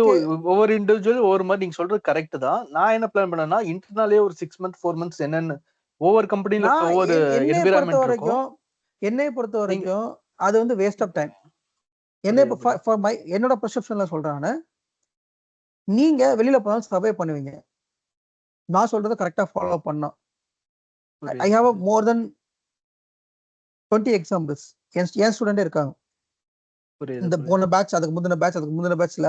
ஒவ்வொரு இண்டிவிஜுவல் ஒவ்வொரு மாதிரி நீங்க சொல்றது கரெக்ட் தான். நான் என்ன பிளான் பண்ணேன்னா இன்டர்னலே ஒரு 6 மந்த் 4 மந்த்ஸ் என்னன்னு ஒவ்வொரு கம்பெனில
நான்
ஒவ்வொரு
என்னைய பொறுத்த
என்விரான்மெண்ட் இருக்கும்.
வரைக்கும் என்னைய பொறுத்த
நீங்க
வரைக்கும் அது வந்து வேஸ்ட் ஆஃப் டைம்.
புரியுது, புரியுது.
என்னோட பெர்செப்ஷன்ல சொல்றேன் நானு. நீங்க வெளியில போனாலும் சர்வே பண்ணுவீங்க. நான் சொல்றத கரெக்டா ஃபாலோ பண்ணா. ஐ
புரியுது,
ஹேவ்
புரியுது.
மோர் தென் 20 எக்ஸாம்பிள்ஸ். என் ஸ்டூடெண்டே இருக்காங்க.
புரியுது,
இந்த
புரியுது.
போன பேட்ச், அதுக்கு முந்தின பேட்ச்ல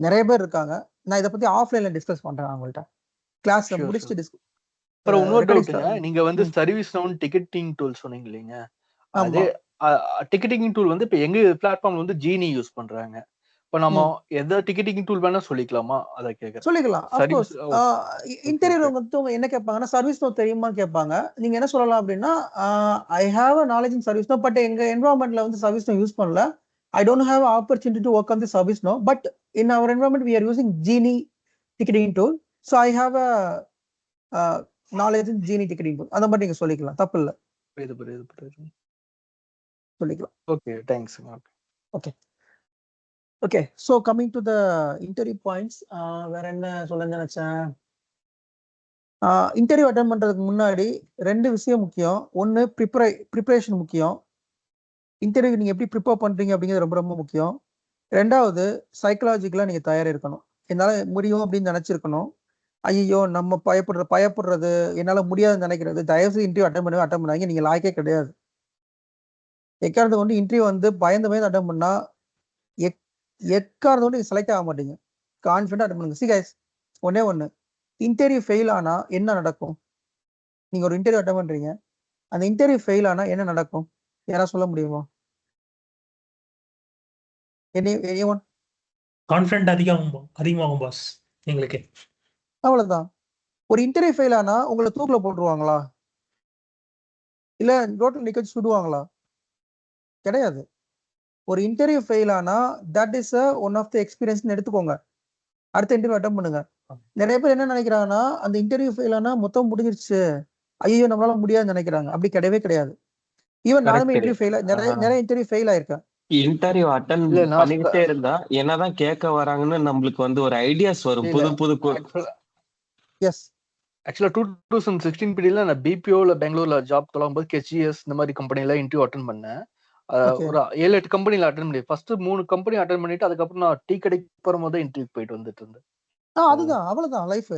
நிறைய பேர் இருக்காங்க. நான் இத பத்தி ஆஃப்லைன்ல டிஸ்கஸ் பண்றேன் அவங்கள்ட்ட. கிளாஸ்ல
ஷூர், ஷூர்.
முடிச்சுட்டு
அப்புறம் இன்னொரு
ரெக்கார்டிங்ஸ்ல.
டவுட்டுங்க. நீங்க வந்து சர்வீஸ் நவுன் டிக்கெட்டிங் டூல் சொன்னீங்க இல்லைங்க? அதே
ஆமா.
டிக்கெட்டிங் டூல் வந்து இப்ப எங்க பிளாட்ஃபார்ம்ல வந்து ஜீனி யூஸ் பண்றாங்க. இப்ப நம்ம எந்த டிக்கெட்டிங் டூல் வேணா சொல்லிக்கலாமா? அத கேக்குறேன்.
சொல்லிக்கலாம். Of
service
course.
ஓகே,
இன்டர்வியூல
ஓகே.
வந்து என்ன கேட்பாங்கன்னா, சர்வீஸ் நோ தெரியுமான்னு கேட்பாங்க. நீங்க என்ன சொல்லலாம் அப்படின்னா, I have a knowledge in ServiceNow. But எங்க என்விரான்மென்ட்ல வந்து சர்வீஸ் நோ யூஸ் பண்ணல. I don't have opportunity to work on the ServiceNow. But in our environment we are using Genie ticketing tool. So I have a knowledge in Genie ticketing tool. அந்த மாதிரி நீங்க சொல்லிக்கலாம். தப்பு இல்ல.
புரியுது, புரியுது, புரியுது.
சொல்லிக்கலாம்.
ஓகே, தேங்க்ஸ்ங்க.
Okay. Okay. So coming to the interview points. வேற என்ன சொல்ல நினைச்சேன்? இன்டர்வியூ அட்டெண்ட் பண்றதுக்கு முன்னாடி 2 விஷயம் முக்கியம். ஒன்னு ப்ரிப்பரேஷன் முக்கியம். இன்டர்வியூ நீங்க எப்படி ப்ரிப்பேர் பண்றீங்க அப்படிங்கிறது ரொம்ப ரொம்ப முக்கியம். 2வது சைக்கலாஜிக்கலா நீங்க தயாரா இருக்கணும். என்னால முடியும் அப்படின்னு நினைச்சிருக்கணும். ஐயோ நம்ம பயப்படுறது, என்னால முடியாதுன்னு நினைக்கிறது, தயவுசெய்து இன்டர்வியூ அட்டன் பண்ணாங்க. நீங்க லாய்க்கே கிடையாது. எக்காரணத்தை கொண்டு இன்டர்வியூ வந்து பயந்து அட்டன் பண்ணா எக்காரணத்தை கொண்டு நீங்க செலக்ட் ஆக மாட்டீங்க. கான்ஃபிடென்ட்டா அட்டன் பண்ணுங்க. கைஸ், ஒண்ணே ஒண்ணு. இன்டர்வியூ ஃபெயில் ஆனா என்ன நடக்கும்? நீங்க ஒரு இன்டர்வியூ அட்டன் பண்றீங்க. அந்த இன்டர்வியூ ஃபெயில் ஆனா என்ன நடக்கும்? யாராவது சொல்ல முடியுமா? anyone?
கான்ஃபிடென்ட் அதிகமாகும் பாஸ் எங்களுக்கு.
அவ்வளவுதான். ஒரு இன்டர்வியூ ஃபெயில் ஆனா உங்களை தூக்குல போட்டுருவாங்களா? இல்ல ரோட்ல நிக்க வச்சு சுடுவாங்களா? கிடையாது. ஒரு இன்டர்வியூ ஃபெயில் ஆனா that is one of the experience எடுத்துக்கோங்க. அடுத்த இன்டர்வியூ அட்டன் பண்ணுங்க. நிறைய பேர் என்ன நினைக்கிறாங்கன்னா, அந்த இன்டர்வியூ ஃபெயில் ஆனா மொத்தம் முடிஞ்சிருச்சு, ஐயோ நம்மளால முடியாதுன்னு நினைக்கிறாங்க. அப்படி கிடையவே கிடையாது. ஈவன் நானுமே இன்டர்வியூ ஃபெயில் நிறைய இன்டர்வியூ ஃபெயில் ஆயிருக்கேன்.
இன்டர்வியூ அட்டன்
இல்ல நான்
பண்ணிக்கிட்டே இருந்தா என்னதான் கேட்க வராங்கன்னு நம்மளுக்கு வந்து ஒரு ஐடியாஸ் வரும்.
இல்ல
புது
எஸ்.
ஆக்சுவலா 2016 பீரியட்ல நான் பிபிஓல பெங்களூர்ல ஜாப் தொடங்கும்போது KCS இந்த மாதிரி கம்பெனில இன்டர்வியூ அட்டன் பண்ணேன்.
ஓகே.
ஒரு 7-8 கம்பெனில அட்டன் பண்ணி ஃபர்ஸ்ட் 3 கம்பெனி அட்டன் பண்ணிட்டு அதுக்கப்புறம் நான் டீ கடைக்கு போகும்போது இன்டர்வியூ போயிட்டு வந்துட்டு இருந்தேன்.
அதுதான், அவ்வளவுதான் லைஃப்.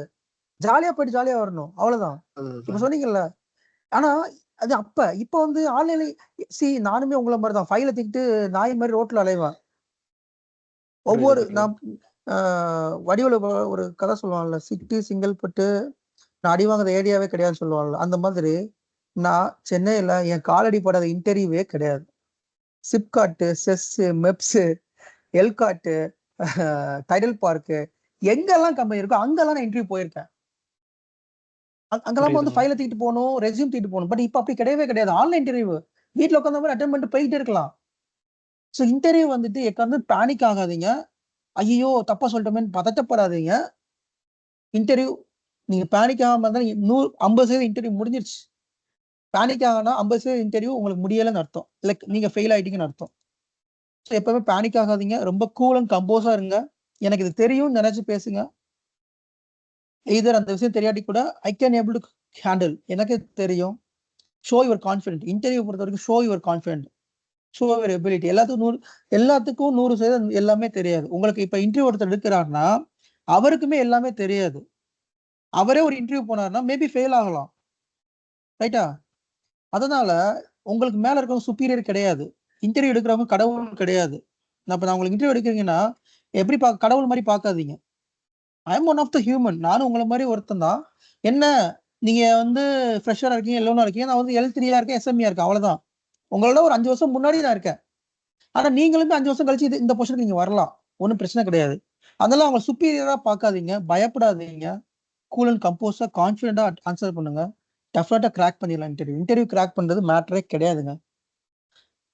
ஜாலியா போயிட்டு ஜாலியா வரணும். அவ்வளவுதான். இப்ப சொன்னீங்கல்ல. ஆனா அது அப்ப. இப்ப வந்து ஆன்லைன்ல நானுமே உங்களை மாதிரி தான் ஃபைல தூக்கிட்டு நாய் மாதிரி ரோட்ல அலைவேன். ஒவ்வொரு நான் வடிவுல ஒரு கதை சொல்லுவாங்கல்ல, சிட்டி சிங்கல்பட்டு நான் அடி வாங்குற ஏரியாவே கிடையாதுன்னு சொல்லுவாங்கல்ல. அந்த மாதிரி நான் சென்னையில என் காலடி படாத இன்டர்வியூவே கிடையாது. சிப்காட்டு, செஸ், மெப்ஸ், எல்காட்டு, டைடல் பார்க்கு, எங்கெல்லாம் கம்பெனி இருக்கோ அங்கெல்லாம் நான் இன்டர்வியூ போயிருக்கேன். அங்கெல்லாம் வந்து ஃபைல தூக்கிட்டு போகணும், ரெஸ்யூம் தூக்கிட்டு போகணும். பட் இப்ப அப்படி கிடையவே கிடையாது. ஆன்லைன் இன்டர்வியூ வீட்டுல உட்காந்த மாதிரி அட்டன் பண்ணிட்டு போயிட்டே இருக்கலாம். ஸோ இன்டர்வியூ வந்துட்டு உட்காந்து பேனிக் ஆகாதீங்க. ஐயோ தப்பா சொல்லிட்டோமேன்னு பதட்டப்படாதீங்க. இன்டர்வியூ நீங்க பேனிக் ஆகாம இருந்தா 50% இன்டர்வியூ முடிஞ்சிருச்சு. பேனிக் ஆகனா 50% இன்டர்வியூ உங்களுக்கு முடியலன்னு அர்த்தம். லைக் நீங்க ஃபெயில் ஆயிட்டீங்கன்னு அர்த்தம். ஸோ எப்பவுமே பேனிக் ஆகாதீங்க. ரொம்ப கூல் அண்ட் கம்போஸா இருங்க. எனக்கு இது தெரியும்னு நினைச்சு பேசுங்க. எய்தர் அந்த விஷயம் தெரியாட்டி கூட ஐ கேன் ஏபிள் டு ஹேண்டில். எனக்கு தெரியும். Show your confident. இன்டர்வியூ பொறுத்த வரைக்கும் show your confident. Show your ability. எல்லாத்துக்கும் 100% எல்லாமே தெரியாது. உங்களுக்கு இப்ப இன்டர்வியூ ஒருத்தர் எடுக்கிறாருன்னா அவருக்குமே எல்லாமே தெரியாது. அவரே ஒரு இன்டர்வியூ போனாருன்னா மேபி ஃபெயில் ஆகலாம். ரைட்டா? அதனால உங்களுக்கு மேல இருக்கவங்க சுப்பீரியர் கிடையாது. இன்டர்வியூ எடுக்கிறவங்க கடவுள் கிடையாது. நான் உங்களுக்கு இன்டர்வியூ எடுக்கிறீங்கன்னா எப்படி கடவுள் மாதிரி பார்க்காதீங்க. I am one of the human. நானும் உங்களை மாதிரி ஒருத்தன் தான். என்ன நீங்க வந்து ஃப்ரெஷரா இருக்கீங்க, எல்லோனா இருக்கீங்க, நான் வந்து L3 இருக்கேன், SME இருக்கேன், அவ்வளவுதான். உங்களோட ஒரு 5 வருஷம் முன்னாடி நான் இருக்கேன். ஆனா நீங்களுமே 5 வருஷம் கழிச்சு இந்த பொசிஷனுக்கு நீங்க வரலாம். ஒன்றும் பிரச்சனை கிடையாது. அதெல்லாம் அவங்க சுப்பீரியரா பார்க்காதீங்க, பயப்படாதீங்க. கூல் அண்ட் கம்போஸா கான்ஃபிடென்ட்டா ஆன்சர் பண்ணுங்க. டெஃபினட்டா கிராக் பண்ணிடலாம். இன்டர்வியூ கிராக் பண்றது மேட்டரே கிடையாதுங்க.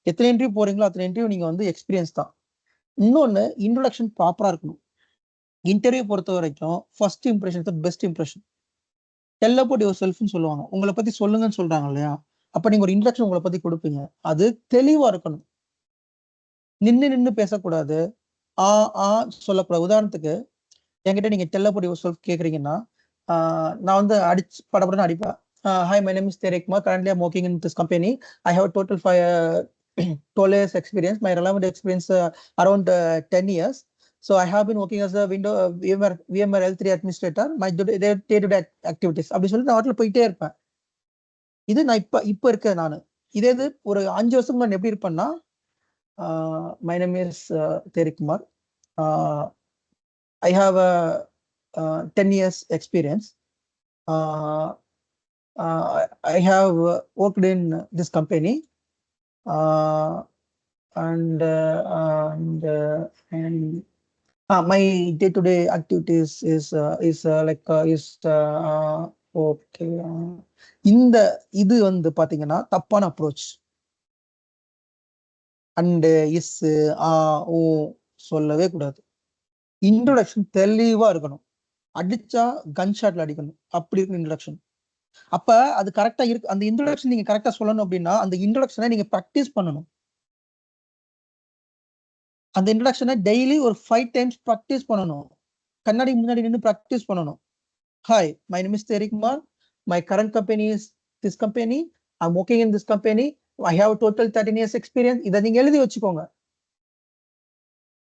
எத்தனை இன்டர்வியூ போறீங்களோ அத்தனை இன்டர்வியூ நீங்க வந்து எக்ஸ்பீரியன்ஸ் தான். இன்னொன்னு, இன்ட்ரோடக்ஷன் ப்ராப்பரா இருக்கணும். இன்டர்வியூ பொறுத்த வரைக்கும் ஃபர்ஸ்ட் இம்ப்ரெஷன் தான் பெஸ்ட் இம்ப்ரெஷன். டெல் அபவுட் யுவர் செல்ஃப்னு சொல்லுவாங்க. உங்களை பத்தி சொல்லுங்கன்னு சொல்றாங்க இல்லையா? அப்ப நீங்க ஒரு இன்ட்ரடக்ஷன் உங்களை பத்தி கொடுப்பீங்க. அது தெளிவா இருக்கணும். நின்னு பேசக்கூடாது. சொல்லக்கூடாது. உதாரணத்துக்கு என்கிட்ட நீங்க டெல் அபவுட் யுவர் செல்ஃப் கேக்குறீங்கன்னா, நான் வந்து படப்படன்னு அடிப்பேன். Hi, my name is Therik Kumar. Currently I'm working in this company. I have a total 12 years experience. My relevant experience around 10 years. So I have been working as a VMware L3 administrator. My day-to-day activities. அப்படி சொல்லி நான் வாட்டில் போயிட்டே இருப்பேன். இது நான் இப்ப இருக்கேன் நானு. இதே இது ஒரு 5 வருஷத்துக்கு நான் எப்படி இருப்பேன்னா, my name is தேரிக் Kumar. I have a 10 years experience. I have worked in this company. And my day-to-day activities is okay. இது வந்து பாத்தீங்கன்னா தப்பான அப்ரோச். அண்ட் சொல்லவே கூடாது. இன்ட்ரோடக்ஷன் தெளிவா இருக்கணும். அடிச்சா கன் ஷாட்ல அடிக்கணும். அப்படி இருக்கு இன்ட்ரோடக்ஷன். அப்ப அது கரெக்டா இருக்கு. அந்த இன்ட்ரோடக்ஷன் நீங்க கரெக்டா சொல்லணும் அப்படின்னா அந்த இன்ட்ரோடக்ஷனை நீங்க பிராக்டிஸ் பண்ணணும். அந்த இன்ட்ரோடக்ஷனை டெய்லி ஒரு 5 times ப்ராக்டிஸ் பண்ணணும். கண்ணாடி முன்னாடி நின்று ப்ராக்டிஸ் பண்ணணும். Hi, my name is Therik Kumar. My current company is this company. I am working in this company. I have total 13 years experience. இதை நீங்க எழுதி வச்சுக்கோங்க.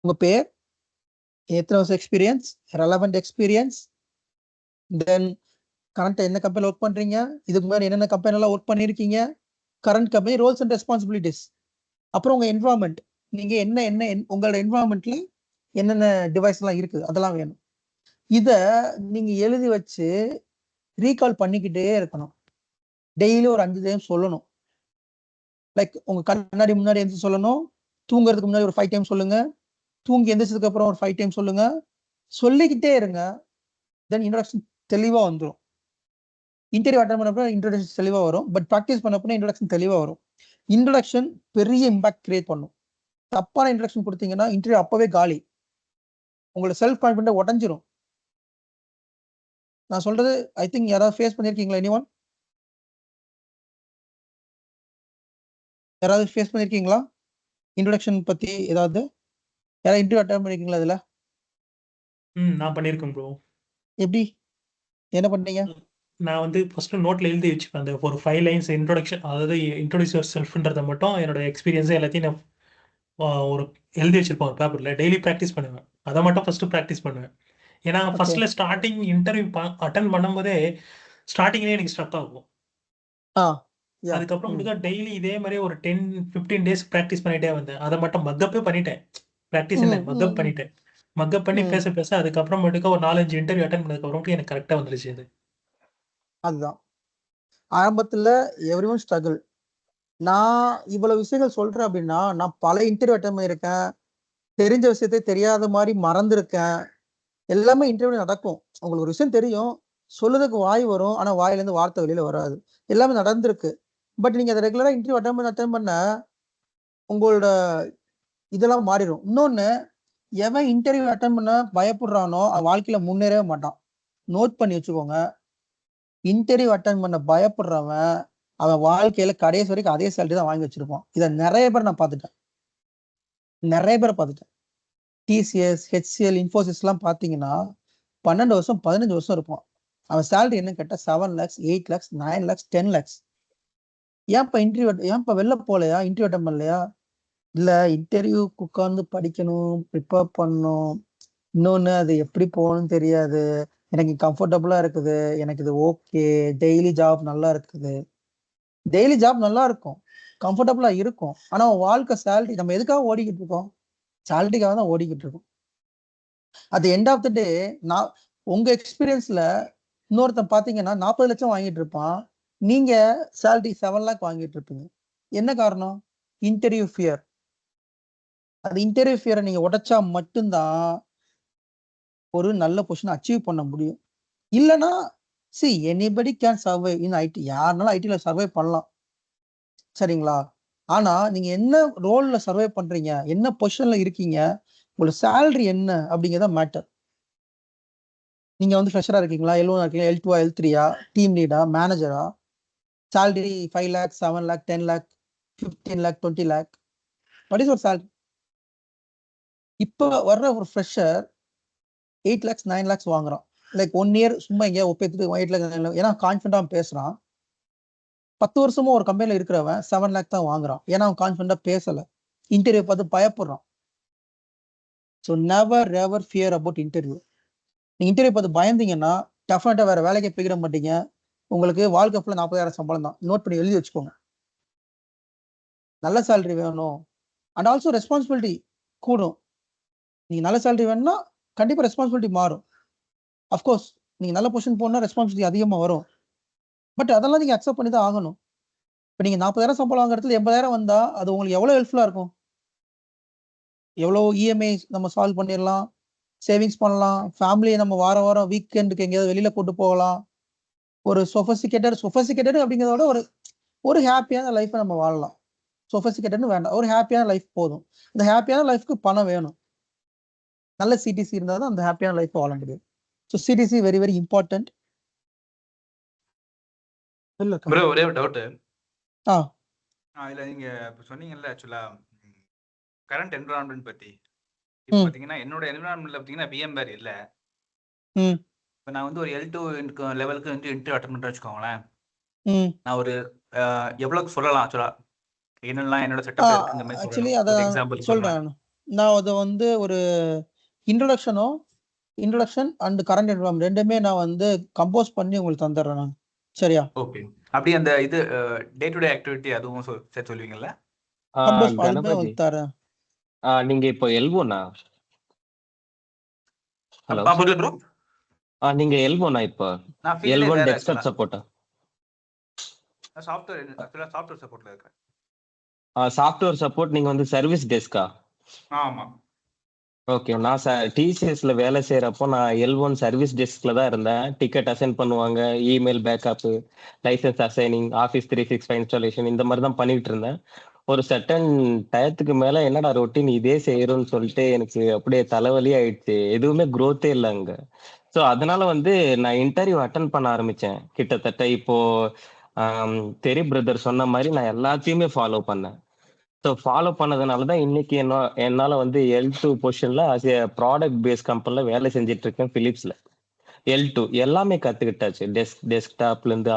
உங்க பேர், எத்தனை வருஷம் experience, relevant experience, then current என்ன கம்பெனியில் ஒர்க் பண்றீங்க, இதுக்கு முன்னாடி என்னென்ன கம்பெனிலாம் ஒர்க் பண்ணிருக்கீங்க, current company roles and responsibilities, அப்புறம் உங்க என்வரான்மெண்ட், நீங்க என்ன உங்களோட என்வரான்மெண்ட்ல என்னென்ன டிவைஸ் எல்லாம் இருக்கு அதெல்லாம் வேணும். இத நீங்க எழுதி வச்சு ரீகால் பண்ணிக்கிட்டே இருக்கணும். டெய்லி ஒரு 5 டைம் சொல்லணும். லைக் உங்க கண்ணாடி முன்னாடி எந்த சொல்லணும், தூங்குறதுக்கு முன்னாடி ஒரு 5 டைம் சொல்லுங்க, தூங்கி எந்திரிச்சதுக்கு அப்புறம் ஒரு 5 டைம் சொல்லுங்க. சொல்லிக்கிட்டே இருங்க. தென் இன்ட்ரோடக்ஷன் தெளிவா வந்துடும். இன்டர்வியூ அட்டன் பண்ணப்ப இன்ட்ரோடக்ஷன் தெளிவா வரும். பட் ப்ராக்டிஸ் பண்ணப்போ இன்ட்ரோடக்ஷன் தெளிவா வரும். இன்ட்ரோடக்ஷன் பெரிய இம்பாக்ட் கிரியேட் பண்ணும். தப்பான இன்ட்ரோடக்ஷன் கொடுத்தீங்கன்னா இன்டர்வியூ அப்பவே காலி. உங்களோட செல்ஃப் கான்ஃபிடென்ட் உடஞ்சிரும். நான் சொல்றது ஐ திங்க் யாராவது ஃபேஸ் பண்ணிருக்கீங்களா? எனிஒன்? யாராவது ஃபேஸ் பண்ணிருக்கீங்களா இன்ட்ரோடக்ஷன் பத்தி? ஏதாவது யாராவது இன்டர்வியூ அட்டன் பண்ணிருக்கீங்களா? இதுல
நான் பண்ணியிருக்கேன் ப்ரோ.
எப்படி, என்ன பண்ணீங்க?
நான் வந்து ஃபர்ஸ்ட் நோட்ல எழுதி வச்சுப்பேன். அந்த ஒரு 5 lines இன்ட்ரோடக்ஷன், அதாவது இன்ட்ரோடியூஸ் யுவர் செல்ஃப்ன்றத மட்டும் என்னோட எக்ஸ்பீரியன்ஸ் எல்லாத்தையும் நான் ஒரு எழுதி வச்சிருப்பேன் ஒரு பேப்பர்ல. டெய்லி ப்ராக்டிஸ் பண்ணுவேன். அதை மட்டும் ஃபர்ஸ்ட் ப்ராக்டிஸ் பண்ணுவேன். ஏன்னா ஃபர்ஸ்ட்ல ஸ்டார்டிங் இன்டர்வியூ அட்டன் பண்ணும்போதே ஸ்டார்டிங்லேயே எனக்கு ஸ்ட்ரக் ஆகும். அதுக்கப்புறம் தான் டெய்லி இதே மாதிரி ஒரு 10-15 days ப்ராக்டிஸ் பண்ணிட்டே வந்தேன். அதை மட்டும் மக்கப்பே பண்ணிட்டேன். ப்ராக்டிஸ் என்ன மக்கப் பண்ணிட்டேன். மக்கப் பண்ணி பேச அதுக்கப்புறம் மட்டும் ஒரு 4-5 இன்டர்வியூ அட்டன் பண்ணதுக்கு அப்புறம் எனக்கு கரெக்டா வந்துருச்சு.
அதுதான் ஆரம்பத்துல எவ்ரிஒன் ஸ்ட்ரகிள். நான் இவ்வளவு விஷயங்கள் சொல்றேன் அப்படின்னா நான் பல இன்டர்வியூ அட்டன் பண்ணியிருக்கேன். தெரிஞ்ச விஷயத்தை தெரியாத மாதிரி மறந்துருக்கேன். எல்லாமே இன்டர்வியூ நடக்கும். உங்களுக்கு ஒரு விஷயம் தெரியும், சொல்லுறதுக்கு வாய் வரும், ஆனா வாயில இருந்து வார்த்தை வெளியில வராது. எல்லாமே நடந்திருக்கு. பட் நீங்க அதை ரெகுலரா இன்டர்வியூ அட்டன் பண்ண உங்களோட இதெல்லாம் மாறிடும். இன்னொன்னு, எவன் இன்டர்வியூ அட்டன் பண்ண பயப்படுறானோ வாழ்க்கையில முன்னேறவே மாட்டான். நோட் பண்ணி வச்சுக்கோங்க. இன்டர்வியூ அட்டன் பண்ண பயப்படுறவன் அவன் வாழ்க்கையில கடைசி வரைக்கும் அதே சேலரி தான் வாங்கி வச்சிருப்பான். இதை நிறைய பேர் நான் பார்த்துட்டேன். TCS, HCL, Infosys எல்லாம் பாத்தீங்கன்னா 12 வருஷம் 15 வருஷம் இருப்பான். அவன் சேலரி என்ன கேட்டா 7 lakhs, 8 lakhs, 9 lakhs, 10 lakhs. ஏன்ப்பா வெளில போலையா, இன்டர்வியூ அட்டன் பண்ணலையா? இல்ல இன்டர்வியூக்கு உட்கார்ந்து படிக்கணும், ப்ரிப்பேர் பண்ணணும். இன்னொன்னு அது எப்படி போகணும்னு தெரியாது. எனக்கு கம்ஃபர்டபுளா இருக்குது, எனக்கு இது ஓகே, டெய்லி ஜாப் நல்லா இருக்குது. டெய்லி ஜாப் நல்லா இருக்கும், கம்ஃபர்டபுளா இருக்கும். ஆனா வாழ்க்கை சேலரி நம்ம எதுக்காக ஓடிக்கிட்டு இருக்கோம்? சேலரிக்காக தான் ஓடிக்கிட்டு இருக்கோம். அட் எண்ட் ஆஃப் த டே நான் உங்க எக்ஸ்பீரியன்ஸ்ல இன்னொருத்தன் பாத்தீங்கன்னா 40 லட்சம் வாங்கிட்டு இருப்பான், நீங்க சேலரி 7 லேக் வாங்கிட்டு இருப்பீங்க. என்ன காரணம்? Interview fear. அந்த இன்டர்வியூ ஃபியரை நீங்க உடைச்சா மட்டும்தான் ஒரு நல்ல பொசிஷன் அச்சீவ் பண்ண முடியும். இல்லைன்னா see anybody can survive in IT. யாருனாலும் ஐடில சர்வை பண்ணலாம், சரிங்களா? ஆனா நீங்க என்ன ரோல்ல சர்வை பண்றீங்க, என்ன பொசிஷன்ல இருக்கீங்க, உங்களோட சேலரி என்ன அப்படிங்கிறத மேட்டர். நீங்க வந்து ஃப்ரெஷரா இருக்கீங்களா, L1 இருக்கீங்களா, L2 L3 டீம் லீடா, மேனேஜரா? Salary 5 lakh 7 lakh 10 lakh 15 lakh 20 lakh, what is your salary? இப்போ வர்ற ஒரு ஃப்ரெஷர் 8 லேக்ஸ் 9 லேக்ஸ் வாங்குறான். லைக் 1 இயர் சும்மா எங்கேயா ஒப்பேத்துட்டு 8 லேக் 9 லேக், ஏன்னா கான்ஃபிடண்டா பேசுறான். 10 வருஷமா ஒரு கம்பெனில இருக்கிறவன் 7 லேக் தான் வாங்குறான், ஏன்னா அவன் கான்ஃபிடண்டா பேசல, இன்டர்வியூ பார்த்து பயப்படுறான். So never ever fear about interview. நீங்க இன்டர்வியூ பார்த்து பயந்தீங்கன்னா டெஃபினட்டா வேற வேலைக்கே போய்க்கிட மாட்டீங்க. உங்களுக்கு வாழ்க்கை ஃபுல்லா 40,000 சம்பளம் தான். நோட் பண்ணி எழுதி வச்சுக்கோங்க. நல்ல சேலரி வேணும், அண்ட் ஆல்சோ ரெஸ்பான்சிபிலிட்டி கூடும். நீங்க நல்ல சேலரி வேணும்னா கண்டிப்பா ரெஸ்பான்சிபிலிட்டி மாறும். அஃப்கோர்ஸ் நீங்க நல்ல பொசிஷன் போனா ரெஸ்பான்சிபிலிட்டி அதிகமா வரும். பட் அதெல்லாம் நீங்க அக்செப்ட் பண்ணி தான் ஆகணும். இப்போ நீங்க 40,000 சம்பளம் வாங்குற இடத்துல 80,000 வந்தா அது உங்களுக்கு எவ்வளவு ஹெல்ப்ஃபுல்லா இருக்கும்? எவ்வளவு இஎம்ஐ நம்ம சால்வ் பண்ணிடலாம், சேவிங்ஸ் பண்ணலாம், ஃபேமிலியை நம்ம வாரம் வாரம் வீக்கெண்டுக்கு எங்கேயாவது வெளியில கூட்டு போகலாம். ஒரு சொஃபஸ்டிகேட்டட் அப்படிங்கிறத விட ஒரு ஹாப்பியான லைஃப்பை நம்ம வாழலாம். சொஃபஸ்டிகேட்டட்னு வேண்டாம், ஒரு ஹாப்பியான லைஃப் போதும். இந்த ஹாப்பியான லைஃப்க்கு பணம் வேணும். நல்ல சிடிசி இருந்தால் தான் அந்த ஹாப்பியான லைஃப் வாழ முடியும். So CTC very very important.
Bro ஒரே ஒரு டவுட்.
இல்ல
நீங்க சொன்னீங்கல்ல ஆக்சுவலா கரண்ட் என்விரான்மெண்ட் பத்தி. இப்போ பாத்தீங்கன்னா என்னோட என்விரான்மெண்ட்ல பாத்தீங்கன்னா VMware இல்ல. இப்போ நான் வந்து ஒரு L2 லெவலுக்கு வந்து இன்டர்வியூ அட்டெண்ட் பண்ணிட்டு வச்சுக்கோங்களேன். நான் ஒரு எவ்வளவுக்கு சொல்லலாம் ஆக்சுவலா என்னெல்லாம் என்னோட செட்டப் இருக்கு இந்த மாதிரி
ஆக்சுவலி
சொல்லலாம்.
அதை
ஒரு எக்ஸாம்பிள்
சொல்றேன். நான் அதை வந்து ஒரு இன்ட்ரோடக்ஷன் அண்ட் கரண்ட் என்விரான்மெண்ட் ரெண்டுமே நான் வந்து கம்போஸ் பண்ணி உங்களுக்கு தந்துடுறேன் நான். சரியா?
ஓகே. அப்படி அந்த இது டே டு டே ஆக்டிவிட்டி அதுவும் சேர்த்து சொல்லுவீங்கல்ல?
கம்போஸ் அதுமே
கணபதி,
உங்களுக்கு தரேன்.
நீங்க இப்போ L1 ஹலோ
புரியல ப்ரோ.
நீங்க L1 இப்போ
நான் ஃபீல்டே
L1
வேற
டெஸ்க்டாப்
ஆக்சுவலா.
சப்போர்ட்டா?
சாஃப்ட்வேர் ஆக்சுவலா சாஃப்ட்வேர் சப்போர்ட்ல இருக்கேன்.
சாஃப்ட்வேர் சப்போர்ட் நீங்க வந்து சர்வீஸ் டெஸ்கா?
ஆமா.
ஓகே. நான் டிசிஎஸ்ல வேலை செய்யறப்போ நான் L1 சர்வீஸ் டெஸ்க்ல தான் இருந்தேன். டிக்கெட் அசைன் பண்ணுவாங்க, email backup, license assigning, office 365 installation, இந்த மாதிரி தான் பண்ணிட்டு இருந்தேன். ஒரு சர்டன் டயத்துக்கு மேல என்னடா ரொட்டீன் இதே செய்யறோம்னு சொல்லிட்டு எனக்கு அப்படியே தலைவலி ஆயிடுச்சு. எதுவுமே growth-ஏ இல்லை அங்க. ஸோ அதனால வந்து நான் இன்டர்வியூ அட்டன் பண்ண ஆரம்பிச்சேன். கிட்டத்தட்ட இப்போ தெரி பிரதர் சொன்ன மாதிரி நான் எல்லாத்தையுமே ஃபாலோ பண்ணேன். ஸோ ஃபாலோ பண்ணதுனால தான் இன்னைக்கு என்னால வந்து L2 பொசிஷன்ல ஆஸ் ஏ ப்ராடக்ட் பேஸ் கம்பெனில வேலை செஞ்சுட்டு இருக்கேன் பிலிப்ஸ்ல. L2 எல்லாமே கத்துக்கிட்டாச்சு. டெஸ்க்டாப்ல இருந்து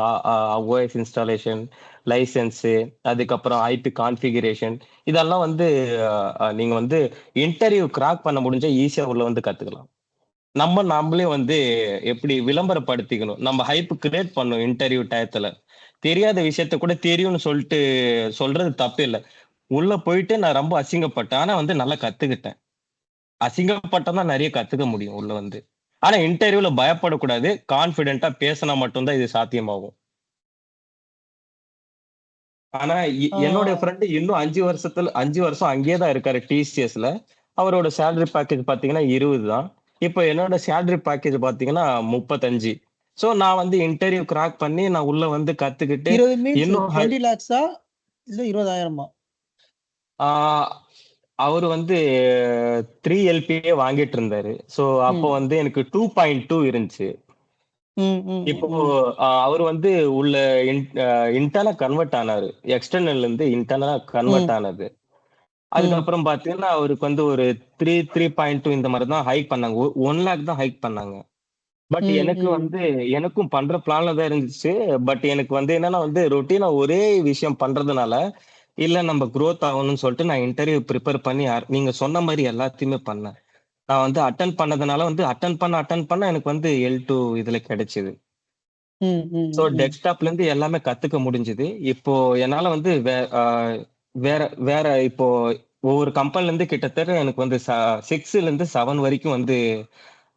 OS இன்ஸ்டாலேஷன், லைசன்ஸ், அதுக்கப்புறம் ஐபி கான்ஃபிகரேஷன், இதெல்லாம் வந்து நீங்க வந்து இன்டர்வியூ கிராக் பண்ண முடிஞ்சா ஈஸியா உள்ள வந்து கத்துக்கலாம். நம்மளே வந்து எப்படி விளம்பரப்படுத்திக்கணும், நம்ம ஹைப் கிரியேட் பண்ணணும். இன்டர்வியூ டயத்துல தெரியாத விஷயத்த கூட தெரியும்னு சொல்லிட்டு சொல்றது தப்பு இல்லை. உள்ள போயிட்டு நான் ரொம்ப அசிங்கப்பட்டேன், ஆனா வந்து நல்லா கத்துக்கிட்டேன். அசிங்கப்பட்டதான் நிறைய கத்துக்க முடியும் உள்ள வந்து. ஆனா இன்டர்வியூல பயப்படக்கூடாது, கான்பிடென்ட்டா பேசினா மட்டும்தான் இது சாத்தியமாகும். ஆனா என்னோட ஃப்ரெண்டு இன்னும் 5 வருஷம் அங்கேயே தான் இருக்காரு டிசிஎஸ்ல. அவரோட சேலரி பேக்கேஜ் பாத்தீங்கன்னா 20 தான். இப்போ என்னோட சேலரி பேக்கேஜ் பாத்தீங்கன்னா 35. சோ நான் வந்து இன்டர்வியூ கிராக் பண்ணி நான் உள்ள வந்து கத்துக்கிட்டு
20 மீன்ஸ்
இன்னும்
20 lakhs-ஆ இல்ல 20,000-ஆ?
அவரு வந்து 3 LPA வாங்கிட்டு இருந்தாரு. சோ அப்போ வந்து எனக்கு 2.2 இருந்துச்சு. இப்போ அவர் வந்து உள்ள இன்டர்னா கன்வெர்ட் ஆனாரு. எக்ஸ்டர்னல்ல இருந்து இன்டர்னா கன்வெர்ட் ஆனது. அதுக்கப்புறம் பாத்தீங்கன்னா அவருக்கு வந்து ஒரு 3.2 இந்த மாதிரி தான் ஹைக் பண்ணாங்க. 1 lakh தான் ஹைக் பண்ணாங்க. பட் எனக்கு வந்து எனக்கும் பண்ற பிளான்ல தான் இருந்துச்சு. பட் எனக்கு வந்து என்னன்னா வந்து ரொட்டீனா ஒரே விஷயம் பண்றதுனால இல்ல நம்ம growth ஆகணும்னு சொல்லிட்டு நான் இன்டர்வியூ ப்ரிப்பேர் பண்ணி நீங்க சொன்ன மாதிரி எல்லாத்தையுமே பண்ணேன். நான் வந்து அட்டெண்ட் பண்ணதுனால வந்து அட்டெண்ட் பண்ண எனக்கு வந்து L2 இதுல கிடைச்சது. ஸோ டெஸ்க்டாப்ல இருந்து எல்லாமே கத்துக்க முடிஞ்சது. இப்போ என்னால வந்து வேற வேற இப்போ ஒவ்வொரு கம்பெனில இருந்து கிட்டத்தட்ட எனக்கு வந்து 6ல இருந்து 7 வரைக்கும் வந்து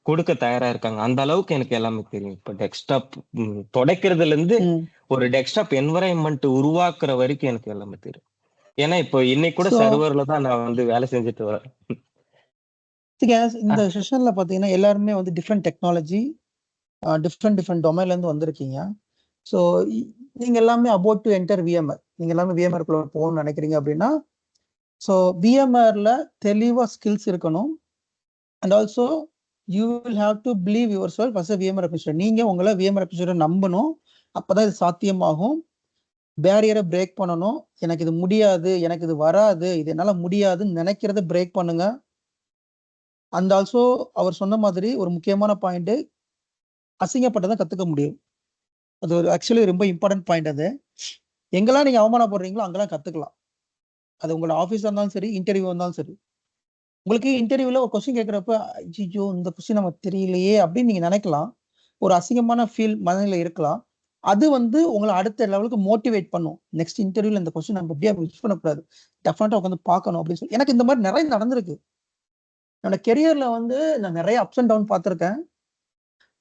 கொடுக்க தயாரா இருக்காங்க. அந்த அளவுக்கு எனக்கு எல்லாமே தெரியும். இப்போ டெஸ்க்டாப் துடைக்கிறதுல இருந்து ஒரு டெஸ்க்டாப் என்வரான்மெண்ட் உருவாக்குற வரைக்கும் எனக்கு எல்லாமே தெரியும். ஏன்னா இப்போ இன்னைக்கு கூட சர்வர்ல தான் நான் வந்து வேலை செஞ்சுட்டு வரேன்.
இந்த செஷன்ல பாத்தீங்கன்னா எல்லாருமே வந்து டிஃப்ரெண்ட் டெக்னாலஜி டிஃப்ரெண்ட் டொமைன்ல இருந்து வந்திருக்கீங்க. ஸோ நீங்க எல்லாமே அபவுட் டு என்டர் விஎம்ஆர், நீங்க எல்லாமே விஎம்ஆர் குள்ள போகணும்னு நினைக்கிறீங்க அப்படின்னா, ஸோ விஎம்ஆர்ல தெளிவா ஸ்கில்ஸ் இருக்கணும். And also you will have to believe yourself as VMR application. நீங்க உங்களை விஎம்ஆர் அப்ளிகேஷன் நம்பணும். அப்பதான் இது சாத்தியமாகும். பேரியரை பிரேக் பண்ணணும். எனக்கு இது முடியாது, எனக்கு இது வராது, இது என்னால முடியாதுன்னு நினைக்கிறத பிரேக் பண்ணுங்க. அண்ட் ஆல்சோ அவர் சொன்ன மாதிரி ஒரு முக்கியமான பாயிண்ட், அசிங்கப்பட்டதான் கத்துக்க முடியும். அது ஒரு ஆக்சுவலி ரொம்ப இம்பார்ட்டன்ட் பாயிண்ட். அது எங்கெல்லாம் நீங்க அவமானப்படுறீங்களோ அங்கெல்லாம் கத்துக்கலாம். அது உங்களோட ஆஃபீஸா இருந்தாலும் சரி, இன்டர்வியூ இருந்தாலும் சரி. உங்களுக்கு இன்டர்வியூல ஒரு கொஸ்டின் கேட்குறப்ப ஐயோ இந்த கொஸ்டின் நமக்கு தெரியலையே அப்படின்னு நீங்க நினைக்கலாம். ஒரு அசிங்கமான ஃபீல் மனநிலை இருக்கலாம். அது வந்து உங்களை அடுத்த லெவலுக்கு மோட்டிவேட் பண்ணும். நெக்ஸ்ட் இன்டர்வியூல இந்த கொஸ்டின் நம்ம எப்படியா மிஸ் பண்ணக்கூடாது, டெஃபினட்டா உட்காந்து பார்க்கணும் அப்படின்னு சொல்லி. எனக்கு இந்த மாதிரி நிறைய நடந்திருக்கு. என்னோட கெரியர்ல வந்து நான் நிறைய அப்ஸ் அண்ட் டவுன் பார்த்துருக்கேன்.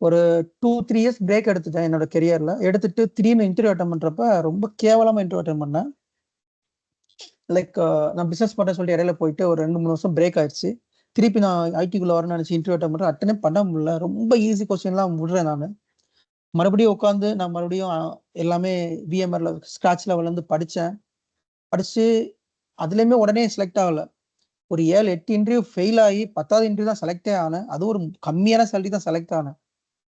ஒரு 2-3 இயர்ஸ் பிரேக் எடுத்துட்டேன் என்னோட கெரியர்ல. எடுத்துட்டு திடீர்னு இன்டர்வியூ அட்டன் பண்றப்ப ரொம்ப கேவலமா இன்டர்வியூ அட்டன் பண்ணேன். லைக் நான் பிசினஸ் பண்ண சொல்லிட்டு இடையில போயிட்டு ஒரு 2-3 வருஷம் பிரேக் ஆயிடுச்சு. திருப்பி நான் ஐடிக்குள்ள வரணும்னு நினைச்சு இன்டர்வியூ அட்டன் பண்றேன். அட்டனே பண்ண முடியல. ரொம்ப ஈஸி கொஸ்டின்லாம் விடுறேன் நான். மறுபடியும் உட்காந்து நான் மறுபடியும் எல்லாமே விஎம்ஆர்ல ஸ்கிராட்ச் லெவல்ல இருந்து படிச்சு அதுலயுமே உடனே செலக்ட் ஆகல. ஒரு 7-8 இன்டர்வியூ ஃபெயில் ஆகி 10வது இன்டர்வியூ தான் செலக்டே ஆனேன். அது ஒரு கம்மியான சேலரி தான் செலக்ட் ஆனேன்.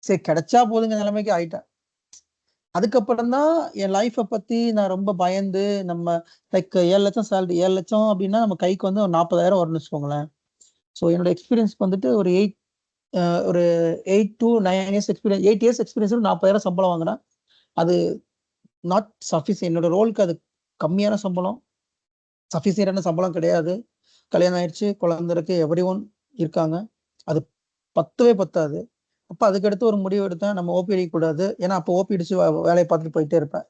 சரி கிடைச்சா போதுங்க நிலைமைக்கு ஆயிட்டேன். அதுக்கப்புறம் தான் என் லைஃப்பை பத்தி நான் ரொம்ப பயந்து, நம்ம லைக் 7 லட்சம் சேலரி, 7 லட்சம் அப்படின்னா நம்ம கைக்கு வந்து ஒரு 40,000 வரும்னு வச்சுக்கோங்களேன். ஸோ என்னோட எக்ஸ்பீரியன்ஸ் வந்துட்டு ஒரு 8 to 9 years experience, 8 years experience 40,000 சம்பளம் வாங்கினேன். அது நாட் சஃபிஷியன்ட். என்னோட ரோலுக்கு அது கம்மியான சம்பளம், சஃபிஷியன்டான சம்பளம் கிடையாது. கல்யாணம் ஆயிடுச்சு, குழந்தை இருக்கு, எவ்ரி ஒன் இருக்காங்க. அது பத்தவே பத்தாது. அப்போ அதுக்கடுத்து ஒரு முடிவு எடுத்தேன், நம்ம ஓபி அடிக்கக்கூடாது. ஏன்னா அப்போ ஓபி அடிச்சு வேலையை பார்த்துட்டு போயிட்டே இருப்பேன்.